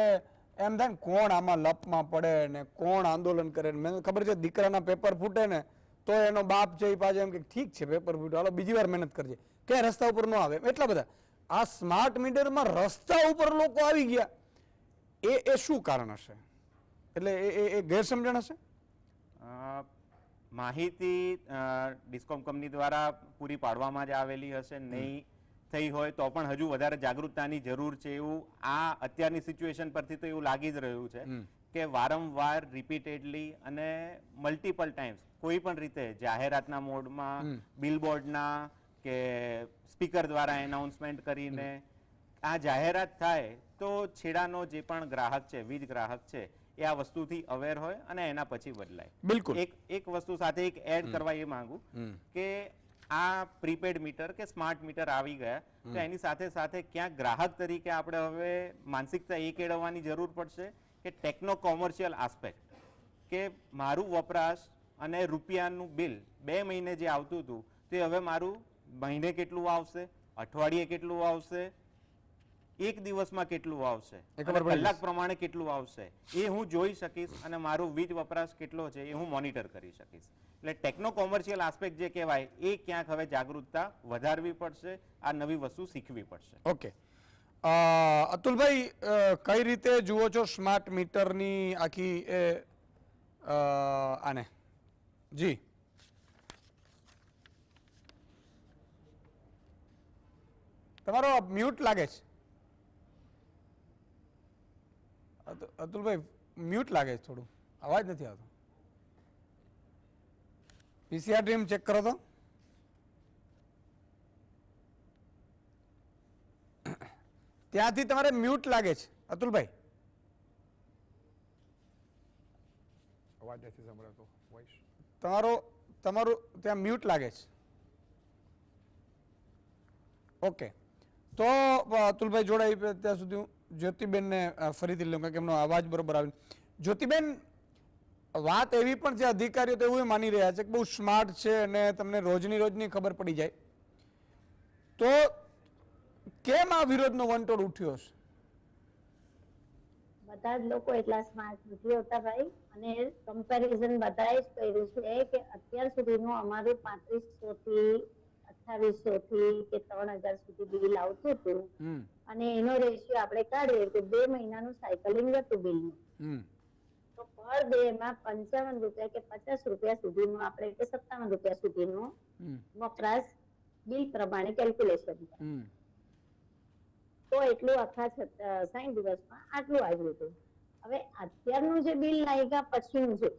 એમ થાય ને કોણ આમાં લપમાં પડે ને કોણ આંદોલન કરે, મને ખબર છે દીકરાના પેપર ફૂટે ને તો એનો બાપ છે એ પાછો એમ કે ઠીક છે પેપર ફૂટ્યો, હાલો બીજી વાર મહેનત કરજે, ક્યાંય રસ્તા ઉપર ન આવે. એટલા બધા આ સ્માર્ટ મીટરમાં રસ્તા ઉપર લોકો આવી ગયા, એ શું કારણ હશે? એટલે એ ગેરસમજણ હશે? માહિતી ડિસ્કોમ કંપની દ્વારા પૂરી પાડવામાં જ આવેલી હશે, નહીં થઈ હોય તો પણ હજુ વધારે જાગૃતતાની જરૂર છે એવું આ અત્યારની સિચ્યુએશન પરથી તો એવું લાગી જ રહ્યું છે કે વારંવાર રિપીટેડલી અને મલ્ટિપલ ટાઈમ્સ કોઈ પણ રીતે જાહેરાતના મોડમાં, બિલબોર્ડના કે સ્પીકર દ્વારા એનાઉન્સમેન્ટ કરીને આ જાહેરાત થાય તો છેડાનો જે પણ ગ્રાહક છે, વીજ ગ્રાહક છે, એ આ વસ્તુથી અવેર હોય અને એના પછી બદલાય. બિલકુલ. એક વસ્તુ સાથે એક એડ કરવા એ માંગુ કે આ પ્રીપેડ મીટર કે સ્માર્ટ મીટર આવી ગયા તો એની સાથે સાથે ક્યાંક ગ્રાહક તરીકે આપણે હવે માનસિકતા એ કેળવવાની જરૂર પડશે કે ટેકનો કોમર્શિયલ આસ્પેક્ટ, કે મારું વપરાશ અને રૂપિયાનું બિલ 2 મહિને જે આવતું હતું તે હવે મારું મહિને કેટલું આવશે, અઠવાડિયે કેટલું આવશે, એક દિવસમાં કેટલું આવશે, કલાક પ્રમાણે કેટલું આવશે, એ હું જોઈ શકીશ અને મારો વીજ વપરાશ કેટલો છે એ હું મોનિટર કરી શકીશ. એટલે ટેકનો કોમર્શિયલ આસ્પેક્ટ જે કહેવાય એ ક્યાંક હવે જાગૃતતા વધારવી પડશે, આ નવી વસ્તુ શીખવી પડશે. ઓકે. અતુલભાઈ, કઈ રીતે જુઓ છો સ્માર્ટ મીટરની આખી આને? જી, તમારો મ્યુટ લાગે છે અતુલભાઈ, મ્યુટ લાગે છે, થોડું અવાજ નથી આવતો. પીસીઆર ડ્રીમ ચેક કરો તો. ત્યાંથી તમારે મ્યુટ લાગે છે અતુલભાઈ. અવાજ નથી સંભળાતો. વોઇસ તમારું ત્યાં મ્યુટ લાગે છે. ઓકે, તો અતુલભાઈ જોડાઈ ત્યાં સુધી હું જ્યોતિબેનને ફરીથી લઉં કે એમનો અવાજ બરોબર આવે. જ્યોતિબેન, વાત એવી પણ છે, અધિકારીઓ તો એવું માની રહ્યા છે કે બહુ સ્માર્ટ છે અને તમને રોજની ખબર પડી જાય, તો કેમ આ વિરોધનો વંટોળ ઉઠ્યો હશે? બધા જ લોકો એટલા સ્માર્ટ નથી હોતા ભાઈ, અને કમ્પેરિઝન બધાએ જ કર્યું છે કે અત્યાર સુધીનું અમારું 3500 થી 2800 થી કે 3000 સુધી બિલ આવતું હતું, અને એનો રેશિયો આપણે કાઢીએ તો 2 મહિનાનું સાયકલિંગ હતું બિલનું, તો પર ડે માં 55 રૂપિયા કે 50 રૂપિયા સુધીનું આપણે કે 57 રૂપિયા સુધીનું વપરાશ બિલ પ્રમાણે કેલ્ક્યુલેશન, તો એટલું આખા 60 દિવસમાં આટલું આવ્યું હતું. હવે અત્યારનું જે બિલ લાગ્યા પછીનું છે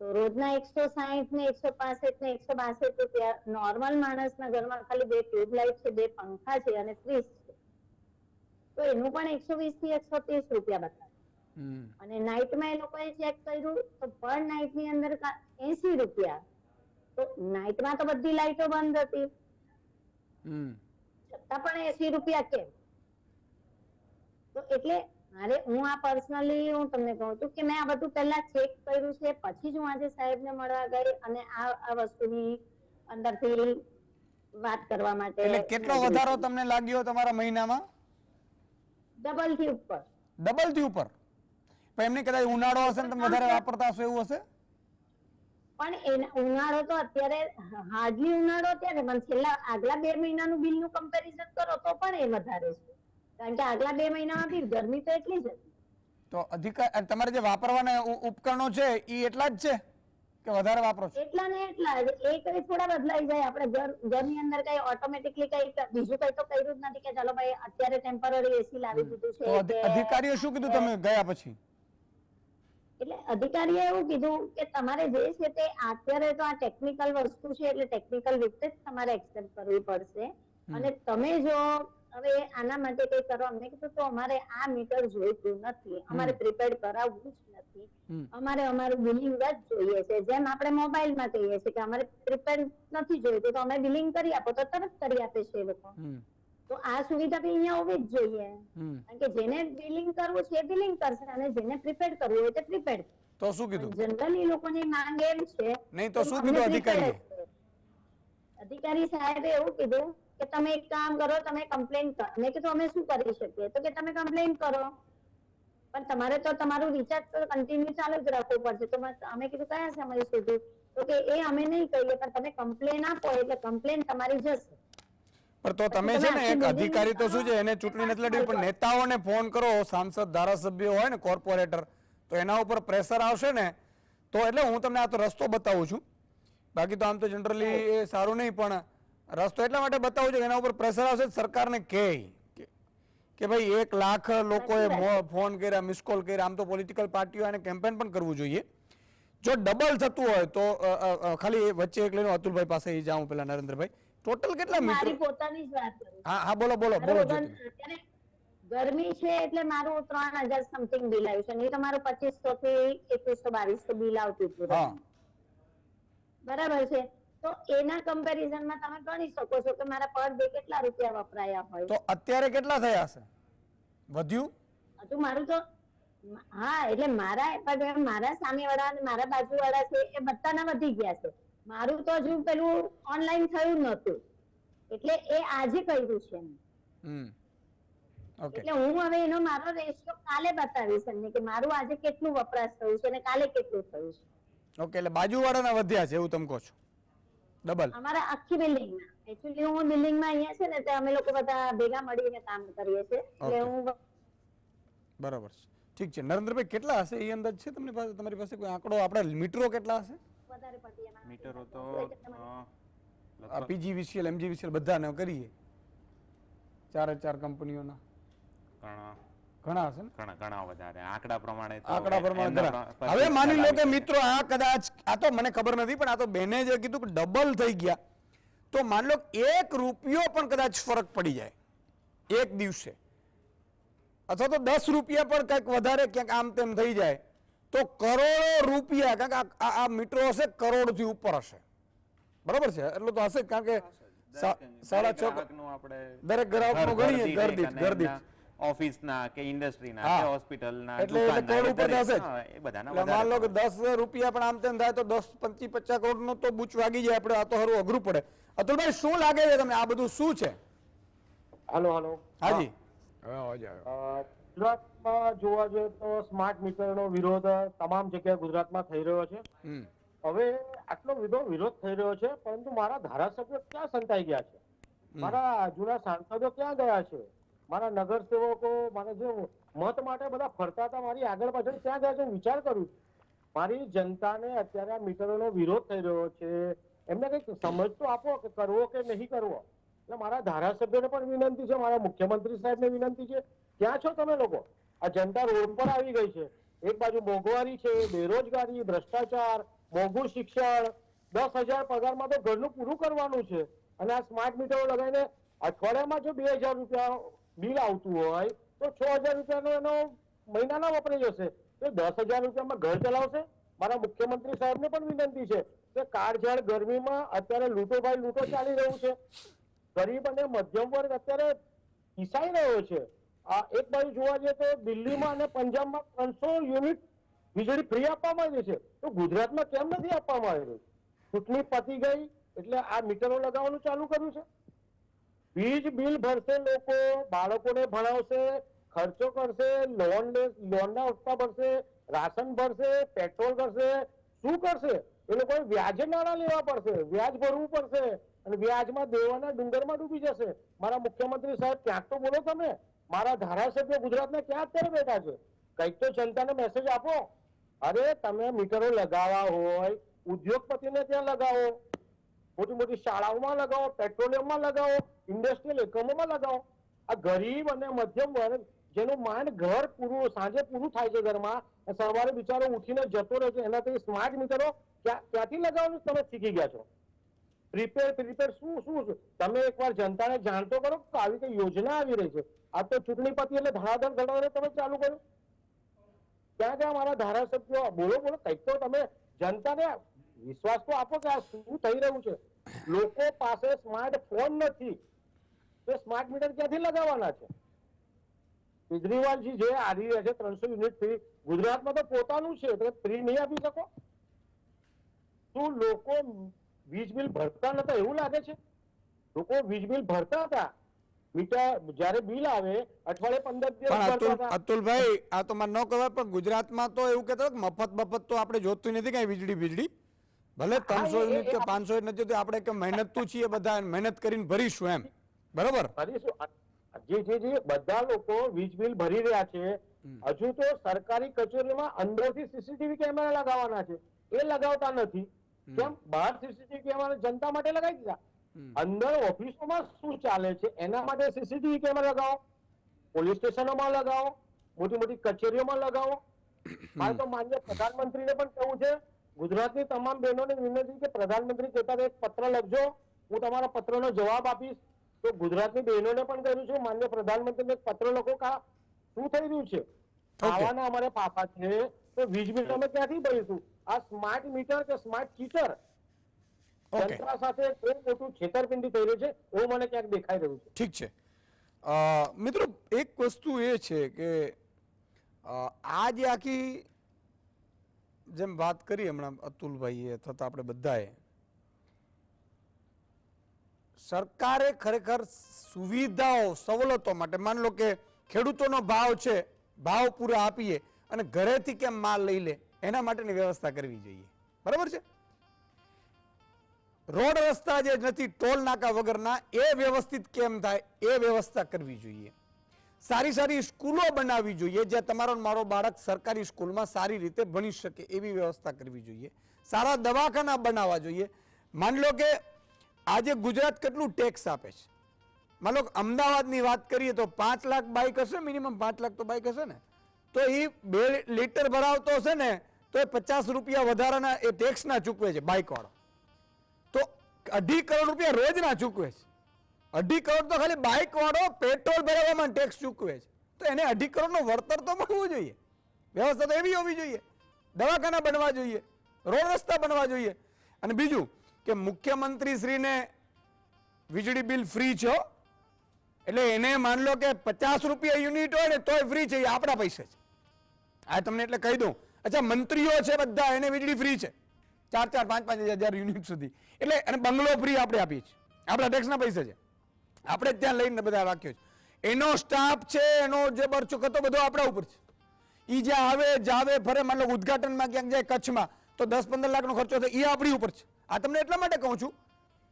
તો રોજના 160 ને 165 ને 162 રૂપિયા નોર્મલ માણસના ઘરમાં ખાલી 2 ટ્યુબલાઇટ છે, 2 પંખા છે અને 30 છે, તો એનું પણ 120 થી 130 રૂપિયા બતાવે. અને નાઇટમાં એ લોકોએ ચેક કર્યું તો પર નાઇટ ની અંદર 80 રૂપિયા. તો નાઇટમાં તો બધી લાઇટો બંધ હતી, છતાં પણ 80 રૂપિયા કેમ? તો એટલે હું આ પર્સનલી હું તમને કહું છું કે મેં આ બધું પહેલા ચેક કર્યું છે, પછી જ હું આજે સાહેબને મળવા ગઈ અને આ વસ્તુની અંદરથી વાત કરવા માટે. એટલે કેટલો વધારો તમને લાગ્યો તમારા મહિનામાં? ડબલ થી ઉપર. ડબલ થી ઉપર? પણ એમને કદાચ ઉનાળો હશે ને તમે વધારે વાપરતા હશો એવું હશે? પણ ઉનાળો તો અત્યારે હાર્ડલી ઉનાળો અત્યારે પણ છેલ્લા આગલા 2 મહિનાનું બિલનું કમ્પેરિઝન કરો તો પણ એ વધારે છે, કારણ કે આગલા 2 મહિનામાં બી ગરમી તો એટલી જ હતી. તો અધિકાર તમારે જે વાપરવાના ઉપકરણો છે એ એટલા જ છે કે વધારે વાપરો છો? એટલા ને એટલા જ. એ કઈ થોડા બદલાઈ જાય? આપણે ઘરની અંદર કઈ ઓટોમેટિકલી કઈ બીજું કઈ તો કર્યું જ નથી કે ચાલો ભાઈ અત્યારે ટેમ્પરરી એસી લાવી દીધું છે. તો અધિકારીઓ શું કીધું તમે ગયા પછી? એટલે અધિકારીએ એવું કીધું કે તમારે જે છે તે અત્યારે તો આ ટેકનિકલ વસ્તુ છે એટલે ટેકનિકલ રીતે જ તમારે એક્સેપ્ટ કરવી પડશે, અને તમે જો હવે આના માટે કઈ કરો, અમને કીધું તો અમારે આ મીટર જોઈતું નથી, અમારે પ્રીપેડ કરાવવું જ નથી, અમારે અમારું બિલિંગ જ જોઈએ છે. જેમ આપણે મોબાઈલમાં કહીએ છીએ કે અમારે પ્રીપેડ નથી જોઈતું તો અમે બિલિંગ કરી આપો તો તરત કરી આપે છે એ લોકો. તો આ સુવિધા બી અહીંયા હોવી જ જોઈએ, કારણ કે જેને બિલિંગ કરવું છે એ બિલિંગ કરશે અને જેને પ્રીપેડ કરવું હોય તે પ્રીપેડ. તો શું કીધું? જનરલી લોકોની માંગ એમ છે. નહીં તો શું કીધું અધિકારીએ? અધિકારી સાહેબે એવું કીધું કે તમે એક કામ કરો, તમે કમ્પ્લેન કરો. મેં કીધું અમે શું કરી શકીએ? તો કે તમે કમ્પ્લેન કરો, પણ તમારે તો તમારું રિચાર્જ તો કન્ટિન્યુ ચાલુ જ રાખવું પડશે. તો અમે કીધું કયા સમય સુધી? તો કે એ અમે નહીં કહીએ, પણ તમે કમ્પ્લેન આપો એટલે કમ્પ્લેન તમારી જશે. પણ તો તમે છે ને એક અધિકારી તો શું છે, એને ચૂંટણી નથી લડવી, પણ નેતાઓને ફોન કરો, સાંસદ ધારાસભ્યો હોય ને, કોર્પોરેટર, તો એના ઉપર પ્રેશર આવશે ને તો. એટલે હું તમને આ તો રસ્તો બતાવું છું, બાકી તો આમ તો જનરલી એ સારું નહીં, પણ રસ્તો એટલા માટે બતાવું છું કે એના ઉપર પ્રેશર આવશે. સરકારને કે ભાઈ 1 લાખ લોકોએ ફોન કર્યા, મિસ કોલ કર્યા. આમ તો પોલિટિકલ પાર્ટીઓ એને કેમ્પેન પણ કરવું જોઈએ. જો ડબલ થતું હોય તો ખાલી વચ્ચે એક લઈને અતુલભાઈ પાસે જાઉં પેલા નરેન્દ્રભાઈ, ટોટલ કેટલા મીટર? મારી પોતાની જ વાત કરું. હા બોલો બોલો બોલો. અત્યારે ગરમી છે એટલે મારું 3000 સમથિંગ બિલ આવ્યું છે, નહીં તો મારું 2500 થી 2100 2200 બિલ આવતું હતું. બરાબર છે? તો એના કમ્પેરિઝનમાં તમે ગણી શકો છો કે મારા પર ડે કેટલા રૂપિયા વપરાયા હોય. તો અત્યારે કેટલા થયા હશે? વધ્યું? હજુ મારું તો હા, એટલે મારા સામેવાળા અને મારા બાજુવાળા છે એ બધાના વધી ગયા છે. મારું તો હજુ પેલું ઓનલાઈન થયું નતું, એટલે એ આજે કર્યું છે. એટલે હું હવે એનો મારો રેશિયો કાલે બતાવીશ એમને કે મારું આજે કેટલું વપરાશ થયું છે અને કાલે કેટલું થયું છે. ઓકે, એટલે બાજુવાળાના વધ્યા છે એવું તમે કહો છો? ડબલ? અમારા આખી બિલ્ડિંગના. એક્ચ્યુઅલી હું બિલ્ડિંગમાં અહીંયા છે ને તે અમે લોકો બધા ભેગા મળીને કામ કરીએ છીએ, એટલે હું. બરાબર છે, ઠીક છે. નરેન્દ્રભાઈ કેટલા હશે એ અંદાજ છે તમને પાસે? તમારી પાસે કોઈ આંકડો? આપણે મીટરો કેટલા હશે? વધારે પડતી મીટરો તો પીજીવીસીએલ, એમજીવીસીએલ બધાને કરીએ, 4 કંપનીઓના ઘણા હશે ને? ઘણા વધારે આંકડા પ્રમાણે. હવે માની લો કે મિત્રો આ કદાચ, આ તો મને ખબર નથી, પણ આ તો બેને જે કીધું કે ડબલ થઈ ગયા, તો માની લો 1 રૂપિયો પણ કદાચ ફરક પડી જાય એક દિવસે, અથવા તો 10 રૂપિયા પણ કંઈક વધારે ક્યાંક આમ તેમ થઈ જાય, તો કરોડો રૂપિયા, કારણ કે આ મીટરો હશે કરોડથી ઉપર હશે. બરોબર છે? એટલું તો હશે જ, કારણ કે 6.5 દરેક ગ્રાહકનું ગણીએ ઘરદીઠ, ઓફિસના કે ઇન્ડસ્ટ્રીના કે હોસ્પિટલના, એટલે કરોડ ઉપર થશે જ. માન લો કે 10 રૂપિયા પણ આમ તેમ થાય તો 10-50 કરોડનો તો બૂચ વાગી જાય. આપણે આ તો હરું અઘરું પડે. અતુલભાઈ શું લાગે છે તમને, આ બધું શું છે? હાલો. હાજી. ગુજરાતમાં જોવા જઈએ તો સ્માર્ટ મીટરનો વિરોધ તમામ જગ્યાએ ગુજરાતમાં થઈ રહ્યો છે. હવે આટલો વિરોધ થઈ રહ્યો છે, પરંતુ મારા ધારાસભ્યો ક્યાં સંતાઈ ગયા છે? મારા જૂના સાંસદો ક્યાં ગયા છે? મારા નગરસેવકો, મારા જે મત માટે બધા ફરતા હતા મારી આગળ પાછળ, ક્યાં ગયા છે? વિચાર કરું. મારી જનતાને અત્યારે આ મીટરોનો વિરોધ થઈ રહ્યો છે, એમને કંઈક સમજ તો આપો કે કરવો કે નહીં કરવો. એટલે મારા ધારાસભ્યોને પણ વિનંતી છે, મારા મુખ્યમંત્રી સાહેબને વિનંતી છે, ક્યાં છો તમે લોકો? આ જનતા રોડ પર આવી ગઈ છે. એક બાજુ મોંઘવારી છે, બેરોજગારી, ભ્રષ્ટાચાર, મોંઘું શિક્ષણ, 10,000 પગારમાં તો ઘરનું પૂરું કરવાનું છે, અને આ સ્માર્ટ મીટરો લગાવીને અઠવાડિયામાં જો 2,000 રૂપિયા બિલ આવતું હોય તો 6,000 રૂપિયાનો એનો મહિનાના વપરાઈ જશે, તો 10,000 રૂપિયામાં ઘર ચલાવશે? મારા મુખ્યમંત્રી સાહેબને પણ વિનંતી છે કે કાળઝાળ ગરમીમાં અત્યારે લૂંટો ચાલી રહ્યું છે, ગરીબ અને મધ્યમ વર્ગ અત્યારે પીસાઈ રહ્યો છે. આ એક બાજુ જોવા જઈએ તો દિલ્હીમાં અને પંજાબમાં 300 યુનિટ વીજળી ફ્રી આપવામાં આવી છે, તો ગુજરાતમાં કેમ નથી આપવામાં આવી રહ્યું? ચૂંટણી પતી ગઈ એટલે આ મીટરો લગાવવાનું ચાલુ કર્યું છે. વીજ બિલ ભરશે લોકો, બાળકોને ભણાવશે, ખર્ચો કરશે, લોનના હપ્તા ભરશે, રાશન ભરશે, પેટ્રોલ કરશે, શું કરશે? એ લોકોએ વ્યાજે નાણાં લેવા પડશે, વ્યાજ ભરવું પડશે અને વ્યાજમાં દેવાના ડુંગરમાં ડૂબી જશે. મારા મુખ્યમંત્રી સાહેબ ક્યાંક તો બોલો તમે. મારા ધારાસભ્ય ગુજરાતના ક્યાં અત્યારે બેઠા છે? કંઈક તો જનતાને મેસેજ આપો. અરે તમે મીટરો લગાવવા હોય ઉદ્યોગપતિને ત્યાં લગાવો, મોટી મોટી શાળાઓમાં લગાવો, પેટ્રોલિયમમાં લગાવો, ઇન્ડસ્ટ્રીયલ એકમોમાં લગાવો. આ ગરીબ અને મધ્યમ વર્ગ જેનું માંડ ઘર પૂરું સાંજે પૂરું થાય છે ઘરમાં, સવારે બિચારો ઉઠીને જતો રહે છે, એનાથી સ્માર્ટ મીટરો ક્યાંથી લગાવવાનું તમે શીખી ગયા છો? પ્રીપેડ શું તમે એકવાર જનતાને જાણતો કરો કે આવી કઈ યોજના આવી રહી છે. આ તો ચૂંટણી પતી એટલે ધડાધડ તમે ચાલુ કર્યું. ક્યાં ક્યાં મારા ધારાસભ્યો બોલો કંઈક તો તમે જનતાને વિશ્વાસ તો આપો કે આ શું થઈ રહ્યું છે. લોકો પાસે સ્માર્ટફોન નથી, તો સ્માર્ટ મીટર ક્યાંથી લગાવવાના છે? કેજરીવાલજી જે આવી રહ્યા છે 300 યુનિટ ફ્રી, ગુજરાતમાં તો પોતાનું છે તો ફ્રી નહીં આપી શકો? શું લોકો વીજ બિલ ભરતા નતા એવું લાગે છે? લોકો વીજ બિલ ભરતા હતા, મીટર જ્યારે બિલ આવે અઠવાડિયે 15 દિવસ ભરતા હતા. અતુલભાઈ આ તો મને ન કહેવાય, પણ ગુજરાતમાં તો એવું કહેતા મફત તો આપણે જોતું નથી કઈ વીજળી. ભલે 300 યુનિટ કે 500 યુનિટ નથી, આપણે કે મહેનત તો છીએ, બધા મહેનત કરીને ભરીશું એમ, બરોબર? જે બધા લોકો વીજ બિલ ભરી રહ્યા છે, હજુ તો સરકારી કચેરીમાં અંદરથી સીસીટીવી કેમેરા લગાવવાના છે, એ લગાવતા નથી. કેમ? બહાર સીસીટીવી કેમેરા જનતા માટે લગાવી દીધા, અંદર ઓફિસોમાં શું ચાલે છે એના માટે સીસીટીવી કેમેરા લગાવો, પોલીસ સ્ટેશનોમાં લગાવો, મોટી મોટી કચેરીઓમાં લગાવો. મારે તો માન્ય પ્રધાનમંત્રીને પણ કહેવું છે, ગુજરાતની તમામ બહેનોને વિનંતી કે પ્રધાનમંત્રી કહેતા એક પત્ર લખજો, હું તમારા પત્રનો જવાબ આપીશ. તો ગુજરાતની બહેનોને પણ કહ્યું છું, માન્ય પ્રધાનમંત્રીને પત્ર લખો કે શું થઈ રહ્યું છે, ખાવાના અમારે પાપા છે, તો વીજ બિલ અમે ક્યાંથી ભરીશું? આ સ્માર્ટ મીટર કે સ્માર્ટ ચીટર જનતા સાથે બહુ મોટું છેતરપિંડી થઈ રહ્યું છે એવું મને ક્યાંક દેખાઈ રહ્યું છે. ઠીક છે મિત્રો, એક વસ્તુ એ છે કે આ જે આખી જેમ વાત કરી હમણાં અતુલભાઈએ થતા આપણે બધાએ, સરકારે ખરેખર સુવિધાઓ સવલતો માટે, માન લો કે ખેડૂતોનો ભાવ છે, ભાવ પૂરા આપીએ અને ઘરેથી કેમ માલ લઈ લે એના માટેની વ્યવસ્થા કરવી જોઈએ, બરાબર છે? રોડ રસ્તા જે નથી ટોલ નાકા વગરના એ વ્યવસ્થિત કેમ થાય એ વ્યવસ્થા કરવી જોઈએ. સારી સારી સ્કૂલો બનાવવી જોઈએ જ્યાં તમારો મારો બાળક સરકારી સ્કૂલમાં સારી રીતે ભણી શકે એવી વ્યવસ્થા કરવી જોઈએ. સારા દવાખાના બનાવવા જોઈએ. માન લો કે આજે ગુજરાત કેટલું ટેક્સ આપે છે, માન લો અમદાવાદની વાત કરીએ તો 5 લાખ બાઇક હશે, મિનિમમ 5 લાખ તો બાઇક હશે ને, તો એ 2 લીટર ભરાવતો હશે ને તો એ 50 રૂપિયા વધારાના એ ટેક્સના ચૂકવે છે બાઇક વાળો, તો 2.5 કરોડ રૂપિયા રોજના ચૂકવે છે. 2.5 કરોડ તો ખાલી બાઇક વાળો પેટ્રોલ ભરાવવામાં ટેક્સ ચૂકવે છે, તો એને 2.5 કરોડનો વળતર તો મળવું જોઈએ. વ્યવસ્થા તો એવી હોવી જોઈએ, દવાખાના બનવા જોઈએ, રોડ રસ્તા બનવા જોઈએ. અને બીજું કે મુખ્યમંત્રી શ્રીને વીજળી બિલ ફ્રી છે, એટલે એને માન લો કે 50 રૂપિયા યુનિટ હોય ને તોય ફ્રી છે, એ આપણા પૈસે છે. આ તમને એટલે કહી દઉં. અચ્છા, મંત્રીઓ છે બધા, એને વીજળી ફ્રી છે 4-4, 5-5 હજાર યુનિટ સુધી, એટલે અને બંગલો ફ્રી આપણે આપીએ છીએ, આપણા ટેક્સના પૈસે છે, આપણે ત્યાં લઈને બધા રાખ્યો છે. એનો સ્ટાફ છે, એનો જે બરચુક હતો બધો આપણા ઉપર છે. એ જ્યાં આવે જાવે ફરે, માન લો ઉદઘાટનમાં ક્યાંક જાય કચ્છમાં તો 10-15 લાખનો ખર્ચો થાય, એ આપણી ઉપર છે. આ તમને એટલા માટે કહું છું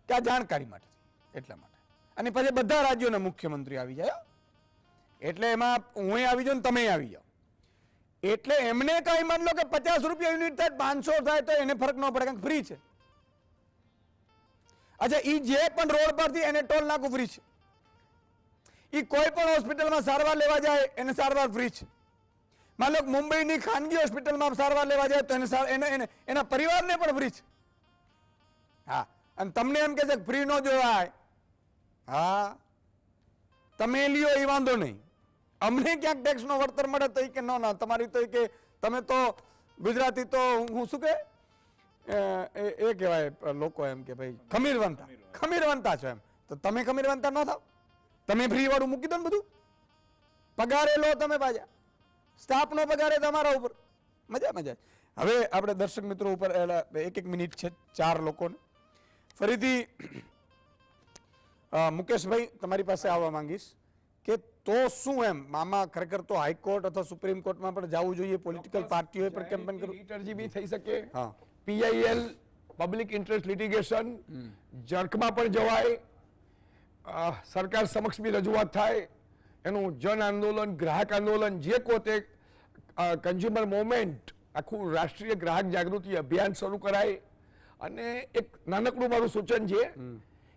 કે આ જાણકારી માટે, એટલા માટે. અને પછી બધા રાજ્યોના મુખ્યમંત્રી આવી જાય, એટલે એમાં હું આવી જાઉં ને તમે આવી જાઓ, એટલે એમને કઈ માન લો કે 50 રૂપિયા યુનિટ થાય, 500 થાય તો એને ફરક ન પડે, કારણ ફ્રી છે. અચ્છા, એ જે પણ રોડ પરથી એને ટોલ નાકું ફ્રી છે. એ કોઈ પણ હોસ્પિટલમાં સારવાર લેવા જાય એને સારવાર ફ્રી છે. માન લો મુંબઈની ખાનગી હોસ્પિટલમાં સારવાર લેવા જાય તો એના પરિવારને પણ ફ્રી છે. હા, અને તમને એમ કે છે ફ્રી નો જોવાય, હા તમે લ્યો એ વાંધો નહીં, અમને ક્યાંક ટેક્સ નો વળતર મળે તો કે ના તમારી તો કે તમે તો ગુજરાતી તો હું શું કે એ કહેવાય લોકો એમ કે ભાઈ ખમીરવંતા છો એમ, તો તમે ખમીરવંતા ન થાવ? તમે ફ્રી વાળું મૂકી દો ને બધું, પગારે લો તમે પાછા, સ્ટાફનો પગારે તમારા ઉપર, મજા મજા. હવે આપણે દર્શક મિત્રો ઉપર 1 મિનિટ છે, 4 લોકોને. ફરીથી મુકેશભાઈ તમારી પાસે આવવા માંગીશ કે તો શું એમ આમાં ખરેખર તો હાઈકોર્ટ અથવા સુપ્રીમ કોર્ટમાં પણ જવું જોઈએ, પોલિટિકલ પાર્ટીઓએ પણ કેમ્પેન કરવું, ઇન્ટરજી બી થઈ શકે, હા, પીઆઈએલ પબ્લિક ઇન્ટરેસ્ટ લિટિગેશન જર્કમાં પણ જવાય, સરકાર સમક્ષ બી રજૂઆત થાય, એનું જન આંદોલન, ગ્રાહક આંદોલન જે પોતે કન્ઝ્યુમર મુવમેન્ટ, આખું રાષ્ટ્રીય ગ્રાહક જાગૃતિ અભિયાન શરૂ કરાય. અને એક નાનકડું મારું સૂચન છે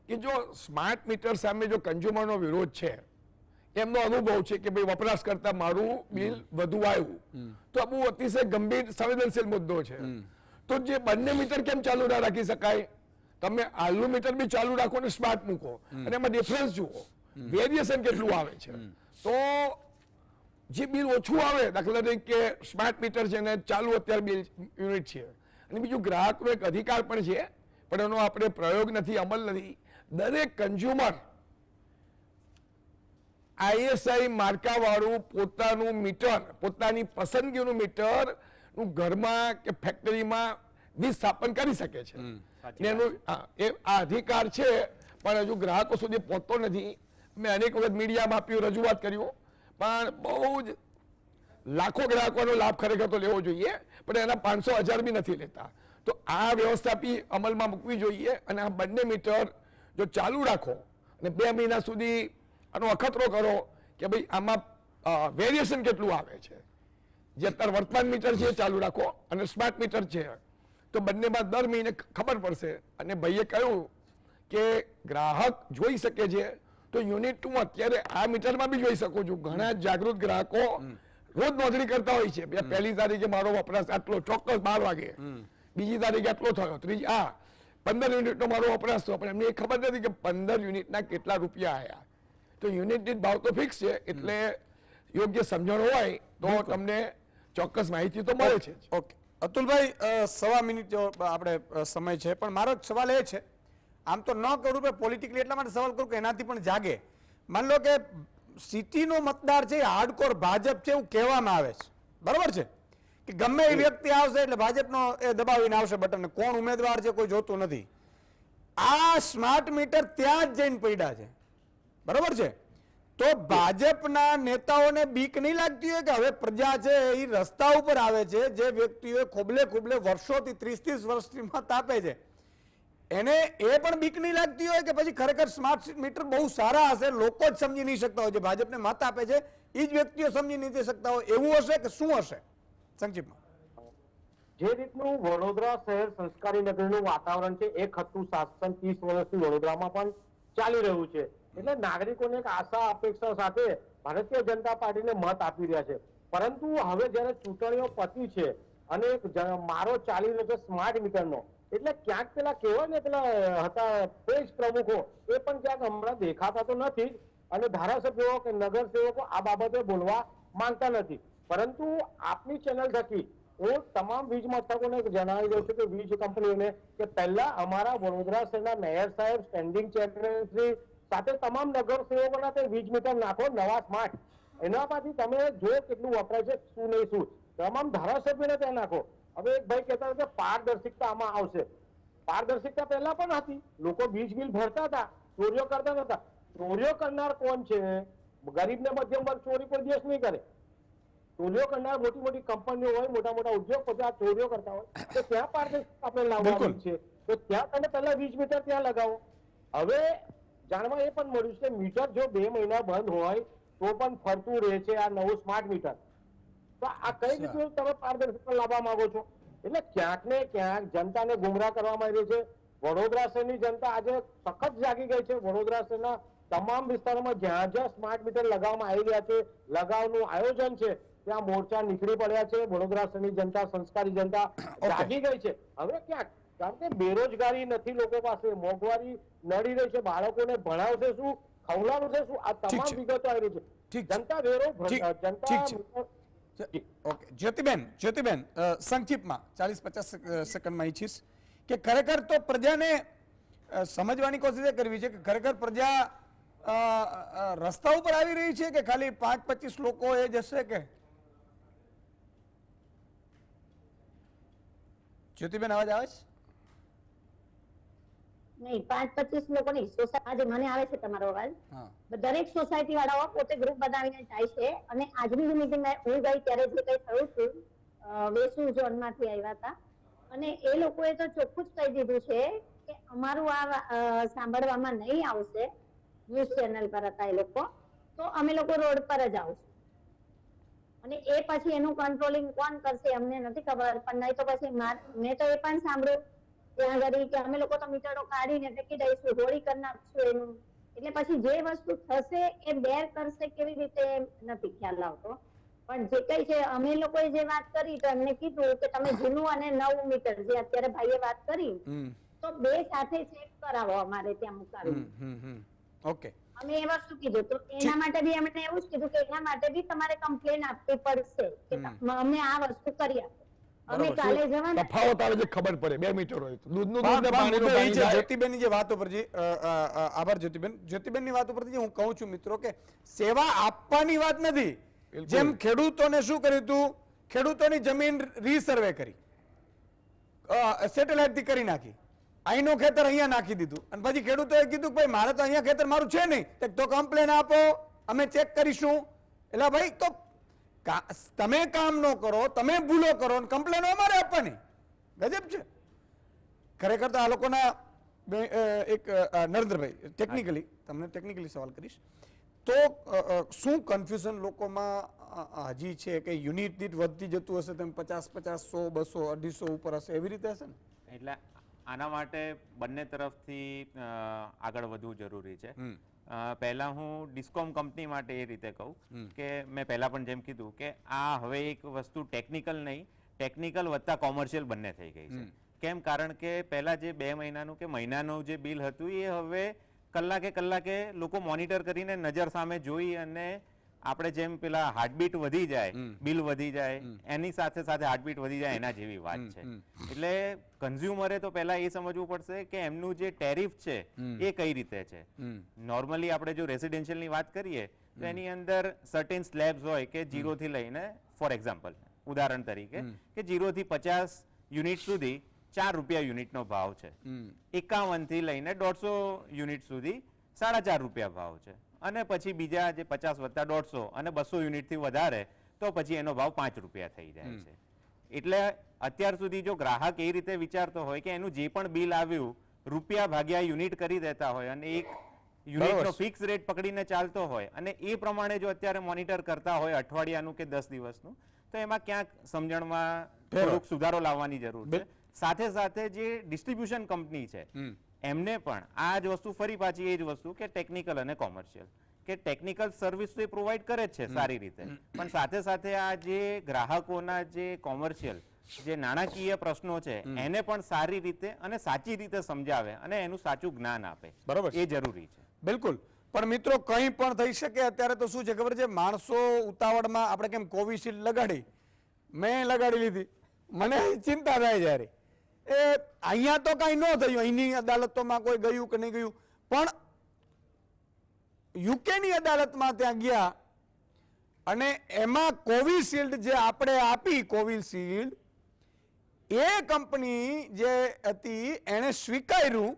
કે જો સ્માર્ટ મીટર સામે જો કન્ઝ્યુમરનો વિરોધ છે, એમનો અનુભવ છે કે ભાઈ વપરાશ કરતા મારું બિલ વધુ આવ્યું, તો આ બહુ અતિશય ગંભીર સંવેદનશીલ મુદ્દો છે. તો જે બંને મીટર કેમ ચાલુ ના રાખી શકાય? તમે હાલનું મીટર બી ચાલુ રાખો ને સ્માર્ટ મૂકો, અને એમાં ડિફરન્સ જુઓ, વેરિએશન કેટલું આવે છે. તો જે બિલ ઓછું આવે, દાખલા તરીકે સ્માર્ટ મીટર છે ને ચાલુ અત્યારે બિલ યુનિટ છે, અને બીજું ગ્રાહકનો એક અધિકાર પણ છે, પણ એનો આપણે પ્રયોગ નથી, અમલ નથી. દરેક કન્ઝ્યુમર આઈએસઆઈ માર્કા વાળું પોતાનું મીટર, પોતાની પસંદગીનું મીટર નું ઘરમાં કે ફેક્ટરીમાં વિસ્થાપન કરી શકે છે. એનું આ અધિકાર છે, પણ હજુ ગ્રાહકો સુધી પહોંચતો નથી. મેં અનેક વખત મીડિયામાં આપ્યું, રજૂઆત કર્યું, પણ બહુ જ લાખો ગ્રાહકોનો લાભ ખરેખર તો લેવો જોઈએ, પણ એના 500,000 બી નથી લેતા. તો આ વ્યવસ્થા બી અમલમાં મૂકવી જોઈએ, અને આ બંને મીટર જો ચાલુ રાખો અને 2 મહિના સુધી આનો અખતરો કરો કે ભાઈ આમાં વેરિએશન કેટલું આવે છે. જે અત્યારે વર્તમાન મીટર છે એ ચાલુ રાખો, અને સ્માર્ટ મીટર છે તો બંનેમાં દર મહિને ખબર પડશે. અને ભાઈએ કહ્યું કે ગ્રાહક જોઈ શકે છે, તો યુનિટ 2 અત્યારે આ મીટરમાં બી જોઈ શકો છો. ઘણા જાગૃત ગ્રાહકો રોજ નોંધણી કરતા હોય છે, 1લી તારીખે મારો વપરાશ આટલો, ચોક્કસ 12 વાગે, બીજી તારીખે આટલો થયો, ત્રીજી 15 યુનિટનો મારો વપરાશ થયો, પણ એમને એ ખબર નથી કે 15 યુનિટના કેટલા રૂપિયા આવ્યા. તો યુનિટ દીઠ ભાવ તો ફિક્સ છે, એટલે યોગ્ય સમજણ હોય તો તમને ચોક્કસ માહિતી તો મળે છે. ઓકે અતુલભાઈ, 1.25 મિનિટ જેવો આપણે સમય છે, પણ મારો સવાલ એ છે, આમ તો ન કરું પણ પોલિટિકલી એટલા માટે સવાલ કરું કે એનાથી પણ જાગે. માન લો કે સિટીનો મતદાર છે હાર્ડકોર ભાજપ છે એવું કહેવામાં આવે છે, બરોબર છે, કે ગમે એ વ્યક્તિ આવશે એટલે ભાજપનો એ દબાવીને આવશે બટન, કોણ ઉમેદવાર છે કોઈ જોતું નથી. આ સ્માર્ટ મીટર ત્યાં જ જઈને પડ્યા છે, બરોબર છે. તો ભાજપના નેતાઓને બીક નહીં લાગતી હોય કે હવે પ્રજા છે એ રસ્તા ઉપર આવે છે, જે વ્યક્તિઓ ખોબલે ખોબલે વર્ષોથી 30-30 વર્ષથી મત આપે છે, એને એ પણ બીક નહીં લાગતી હોય કે પછી ખરેખર સ્માર્ટ મીટર બહુ સારા હશે, લોકો જ સમજી નહીં શકતા હોય, જે ભાજપને મત આપે છે એ જ વ્યક્તિઓ સમજી નહીં શકતા હોય, એવું હશે કે શું હશે સંક્ષિપ્તમાં? જે રીતનું વડોદરા શહેર સંસ્કારી નગરનું વાતાવરણ છે, એક હતું શાસન 30 વર્ષથી વડોદરામાં પણ ચાલી રહ્યું છે, એટલે નાગરિકોને એક આશા અપેક્ષા સાથે ભારતીય જનતા પાર્ટીને મત આપી રહ્યા છે. પરંતુ હવે જયારે ચૂંટણીઓ પતી છે અને એક મારો ચાલી રહ્યો છે સ્માર્ટ મીટરનો, એટલે ક્યાંક પેલા કહેવાય ને પેલા હતા પેજ પ્રમુખો, એ પણ ક્યાંક હમણાં દેખાતા તો નથી, અને ધારાસભ્યો કે નગરસેવકો આ બાબતે બોલવા માંગતા નથી. પરંતુ આપની ચેનલ થકી હું તમામ વીજ મથકોને જણાવી દઉં છું કે વીજ કંપનીઓને કે પહેલા અમારા વડોદરા શહેરના મેયર સાહેબ, સ્ટેન્ડિંગ ચેરમેન શ્રી સાથે તમામ નગરસેવકોના તે વીજ મીટર નાખો નવા સ્માર્ટ, એનામાંથી તમે જો કેટલું વપરાય છે, શું નહીં શું, તમામ ધારાસભ્યોને ત્યાં નાખો. હવે એક ભાઈ કહેતા હતા કે પારદર્શિકતા આમાં આવશે. પારદર્શિકતા પહેલા પણ હતી, લોકો વીજ બિલ ભરતા હતા, ચોરીઓ કરતા હતા. ચોરીઓ કરનાર કોણ છે? ગરીબ ને મધ્યમ વર્ગ ચોરી કોઈ દિવસ નહીં કરે. ચોરીઓ કરનાર મોટી મોટી કંપનીઓ હોય, મોટા મોટા ઉદ્યોગપતિ આ ચોરીઓ કરતા હોય, તો ત્યાં પારદર્શિકતા આપણે લાવવાની છે, તો ત્યાં તમે પહેલા વીજ મીટર ત્યાં લગાવો. હવે જાણવા એ પણ મળ્યું છે મીટર જો 2 મહિના બંધ હોય તો પણ ફરતું રહે છે આ નવું સ્માર્ટ મીટર. તો આ કઈ રીતે તમે પારદર્શિતા લાવવા માંગો છો? એટલે ક્યાંક ને ક્યાંક જનતાને ગુમરાહ કરવામાં આવી રહી છે. વડોદરા શહેરની જનતા આજે સખત જાગી ગઈ છે. વડોદરા શહેરના તમામ વિસ્તારોમાં જ્યાં જ્યાં સ્માર્ટ મીટર લગાવવામાં આવી રહ્યા છે, લગાવવાનું આયોજન છે, ત્યાં મોરચા નીકળી પડ્યા છે. વડોદરા શહેરની જનતા, સંસ્કારી જનતા જાગી ગઈ છે. હવે ક્યાંક કારણ કે બેરોજગારી નથી લોકો પાસે, મોંઘવારી નડી રહી છે, બાળકોને ભણાવશે શું, ખવડાવશે શું, આ તમામ વિગતો આવી રહી છે. જનતા વેરો જનતા. ઓકે જ્યોતિબેન સંક્ષિપ્તમાં 40-50 સેકન્ડમાં ઈચ્છીશ કે ખરેખર તો પ્રજાને સમજવાની કોશિશ એ કરવી છે કે ખરેખર પ્રજા રસ્તા ઉપર આવી રહી છે કે ખાલી 5-25 લોકો એ જશે કે? જ્યોતિબેન અવાજ આવે છે? નહીં, 5-25 લોકો નહીં, આજે મને આવે છે તમારો અવાજ. દરેક સોસાયટી વાળાઓ પોતે ગ્રુપ બનાવીને જાય છે અને આજની જે મીટિંગમાં હું ગઈ ત્યારે જે કઈ થયું હતું, વેસુ ઝોનમાંથી આવ્યા હતા અને એ લોકોએ તો ચોખ્ખું જ કહી દીધું છે કે અમારું આ સાંભળવામાં નહીં આવશે. ન્યૂઝ ચેનલ પર હતા એ લોકો, તો અમે લોકો રોડ પર જ આવશું અને એ પછી એનું કંટ્રોલિંગ કોણ કરશે અમને નથી ખબર. પણ નહીં તો પછી મેં તો એ પણ સાંભળ્યું ત્યાં આગળ કે અમે લોકો તો મીટરો કાઢીને ફેંકી દઈશું, હોળી કરી નાખશું એનું. એટલે પછી જે વસ્તુ થશે એ બેર કરશે કેવી રીતે નથી ખ્યાલ આવતો. પણ જે કઈ છે અમે લોકોએ જે વાત કરી તો એમને કીધું કે તમે જૂનું અને નવું મીટર જે અત્યારે ભાઈએ વાત કરી તો બે સાથે ચેક કરાવો અમારે ત્યાં મુકાવી. ઓકે, અમે એ વસ્તુ કીધું તો એના માટે બી એમણે એવું જ કીધું કે એના માટે બી તમારે કમ્પ્લેન આપવી પડશે કે અમે આ વસ્તુ કરી આપો. અમે કાલે જવાના તફાવત આવે છે ખબર પડે 2 મીટર હોય તો દૂધનું દૂધ ને પણ પાણીનું મુદ્દો એ પાણી છે જાય. જ્યોતિબેનની જે વાત ઉપરથી આભાર જ્યોતિબેનની વાત ઉપરથી હું કહું છું મિત્રો કે સેવા આપવાની વાત નથી. જેમ ખેડૂતોને શું કર્યું હતું, ખેડૂતોની જમીન રીસર્વે કરી, સેટેલાઇટ થી કરી નાખી, અહીંનું ખેતર અહીંયા નાખી દીધું અને પછી ખેડૂતોએ કીધું કે ભાઈ મારે તો અહીંયા ખેતર મારું છે નહીં, તો કમ્પ્લેન આપો, અમે ચેક કરીશું. એટલે ભાઈ તો તમે કામ ન કરો, તમે ભૂલો કરો, કમ્પ્લેન અમારે આપવાની. ગજબ છે ખરેખર. તો આ લોકોના એક નરેન્દ્રભાઈ ટેકનિકલી તમને ટેકનિકલી સવાલ કરીશ તો શું કન્ફ્યુઝન લોકોમાં હજી છે કે યુનિટ દીઠ વધતી જતું હશે, તેમ 50-50, 100, 200, 250 ઉપર હશે, એવી રીતે હશે ને? એટલે આના માટે બંને તરફથી આગળ વધવું જરૂરી છે. પહેલા હું ડિસ્કોમ કંપની માટે એ રીતે કહું કે મેં પહેલા પણ જેમ કીધું કે આ હવે એક વસ્તુ ટેકનિકલ નહીં, ટેકનિકલ વત્તા કોમર્શિયલ બંને થઈ ગઈ છે. કેમ? કારણ કે પહેલા જે 2 મહિનાનું કે મહિનાનું જે બિલ હતું એ હવે કલાકે લોકો મોનિટર કરીને નજર સામે જોઈ અને આપણે જેમ પેલા હાર્ટબીટ વધી જાય, બિલ વધી જાય, એની સાથે સાથે હાર્ટબીટ વધી જાય એના જેવી વાત છે. એટલે કન્ઝ્યુમરે તો પહેલા એ સમજવું પડશે કે એમનું જે ટેરિફ છે એ કઈ રીતે છે. નોર્મલી આપણે જો રેસિડેન્શિયલની વાત કરીએ તો એની અંદર સર્ટેન સ્લેબ્સ હોય કે 0 થી લઈને, ફોર એક્ઝામ્પલ ઉદાહરણ તરીકે કે 0 થી 50 યુનિટ સુધી ₹4 યુનિટનો ભાવ છે, 51 થી લઈને 150 યુનિટ સુધી ₹4.5 ભાવ છે, અને પછી બીજા જે 50 વત્તા 150 અને 200 યુનિટથી વધારે તો પછી એનો ભાવ ₹5 થઈ જાય છે. એટલે અત્યાર સુધી જો ગ્રાહક એ રીતે વિચારતો હોય કે એનું જે પણ બિલ આવ્યું રૂપિયા ભાગ્યા યુનિટ કરી દેતા હોય અને એક યુનિટનો ફિક્સ રેટ પકડીને ચાલતો હોય અને એ પ્રમાણે જો અત્યારે મોનિટર કરતા હોય અઠવાડિયાનું કે 10 દિવસનું, તો એમાં ક્યાંક સમજણમાં થોડુંક સુધારો લાવવાની જરૂર છે. સાથે સાથે જે ડિસ્ટ્રીબ્યુશન કંપની છે એમને પણ આ જ વસ્તુ, ફરી પાછી એ જ વસ્તુ કે ટેકનિકલ અને કોમર્શિયલ, કે ટેકનિકલ સર્વિસ તો એ પ્રોવાઈડ કરે જ છે સારી રીતે, પણ સાથે સાથે આ જે ગ્રાહકોના જે કોમર્શિયલ જે નાણાકીય પ્રશ્નો છે એને પણ સારી રીતે અને સાચી રીતે સમજાવે અને એનું સાચું જ્ઞાન આપે, બરોબર, એ જરૂરી છે. બિલકુલ. પણ મિત્રો કંઈ પણ થઈ શકે. અત્યારે તો શું છે ખબર છે, માણસો ઉતાવળમાં આપણે કેમ કોવિશિલ્ડ લગાડી, મેં લગાડી લીધી, મને ચિંતા થાય જ્યારે એ અહીંયા તો કઈ ન થયું, અહીંની અદાલતોમાં કોઈ ગયું કે નહીં ગયું, પણ યુકેની અદાલતમાં ત્યાં ગયા અને એમાં કોવિશિલ્ડ જે આપણે આપી, કોવિશિલ્ડ એ કંપની જે હતી એણે સ્વીકાર્યું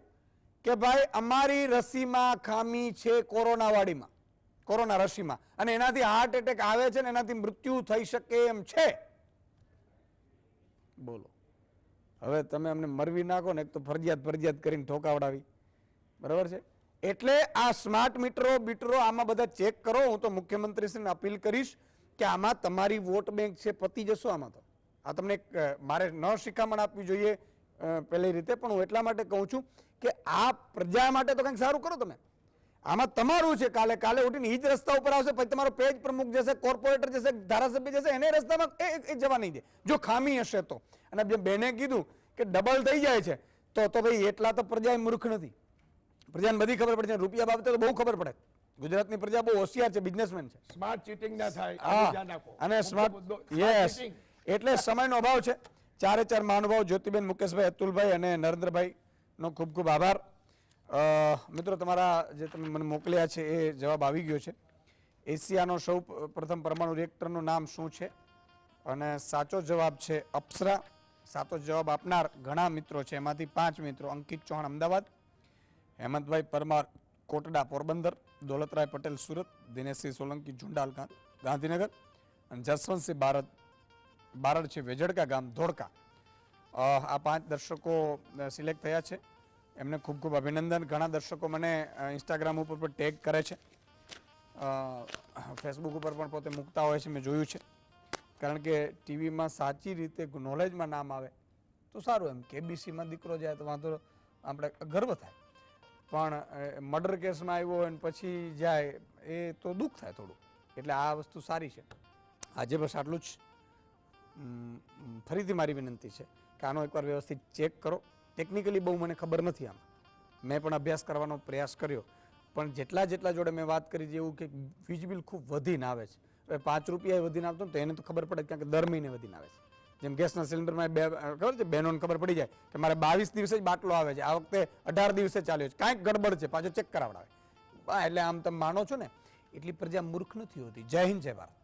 કે ભાઈ અમારી રસીમાં ખામી છે, કોરોનાવાળીમાં, કોરોના રસીમાં, અને એનાથી હાર્ટ એટેક આવે છે ને એનાથી મૃત્યુ થઈ શકે એમ છે. બોલો, હવે તમે અમને મરવી નાખો ને, એક તો ફરજિયાત કરીને ઠોકાવડાવી, બરાબર છે. એટલે આ સ્માર્ટ બીટરો આમાં બધા ચેક કરો. હું તો મુખ્યમંત્રીશ્રીને અપીલ કરીશ કે આમાં તમારી વોટ બેંક છે, પતી જશો આમાં. તો આ તમને મારે ન શિખામણ આપવી જોઈએ પહેલી રીતે, પણ હું એટલા માટે કહું છું કે આ પ્રજા માટે તો કંઈક સારું કરો તમે. આમાં તમારું છે, કાલે ઉઠીને ઈ જ રસ્તા ઉપર આવશે, પછી તમારો પેજ પ્રમુખ જશે, કોર્પોરેટર જશે, ધારાસભ્ય જશે, એને રસ્તામાં એ જવા નહીં દે જો ખામી હશે તો. અને જે બેને કીધું કે ડબલ થઈ જાય છે તો ભાઈ એટલા તો પ્રજા મૂર્ખ નથી, પ્રજાને બધી ખબર પડે છે, રૂપિયા બાબતે તો બહુ ખબર પડે. ગુજરાતની પ્રજા બહુ હોશિયાર છે, બિઝનેસમેન છે. સ્માર્ટ ચીટિંગ ના થાય અને સ્માર્ટ, યસ. એટલે સમયનો અભાવ છે. 4 મહાનુભાવ જ્યોતિબેન, મુકેશભાઈ, અતુલભાઈ અને નરેન્દ્રભાઈ નો ખૂબ ખૂબ આભાર. મિત્રો તમારા જે તમે મને મોકલ્યા છે એ જવાબ આવી ગયો છે. એશિયાનો સૌ પ્રથમ પરમાણુ રિએક્ટરનું નામ શું છે? અને સાચો જવાબ છે અપ્સરા. સાચો જવાબ આપનાર ઘણા મિત્રો છે, એમાંથી 5 મિત્રો: અંકિત ચૌહાણ અમદાવાદ, હેમંતભાઈ પરમાર કોટડા પોરબંદર, દોલતરાય પટેલ સુરત, દિનેશસિંહ સોલંકી ઝુંડાલ ગાંધીનગર અને જસવંતસિંહ બારડ છે વેજડકા ગામ ધોળકા. આ 5 દર્શકો સિલેક્ટ થયા છે, એમને ખૂબ ખૂબ અભિનંદન. ઘણા દર્શકો મને ઇન્સ્ટાગ્રામ ઉપર પણ ટેગ કરે છે, ફેસબુક ઉપર પણ પોતે મૂકતા હોય છે, મેં જોયું છે. કારણ કે ટીવીમાં સાચી રીતે નોલેજમાં નામ આવે તો સારું. એમ કેબીસીમાં દીકરો જાય તો વાંધો, આપણે ગર્વ થાય, પણ મર્ડર કેસમાં આવ્યો હોય ને પછી જાય એ તો દુઃખ થાય થોડું. એટલે આ વસ્તુ સારી છે. આજે બસ આટલું જ. ફરીથી મારી વિનંતી છે કે આનો એકવાર વ્યવસ્થિત ચેક કરો. ટેકનિકલી બહુ મને ખબર નથી આમાં, મેં પણ અભ્યાસ કરવાનો પ્રયાસ કર્યો, પણ જેટલા જોડે મેં વાત કરી છે એવું કે વીજ બિલ ખૂબ વધીને આવે છે. હવે 5 રૂપિયા વધીને આવતો તો એને તો ખબર પડે, કારણ કે દર મહિને વધીને આવે છે. જેમ ગેસના સિલિન્ડરમાં ખબર છે, બહેનોને ખબર પડી જાય કે મારે 22 દિવસે જ બાટલો આવે છે, આ વખતે 18 દિવસે ચાલ્યો છે, કાંઈક ગડબડ છે, પાછો ચેક કરાવડાવે. એટલે આમ તમે માનો છો ને, એટલી પ્રજા મૂર્ખ નથી હોતી. જય હિન્દ, જય ભારત.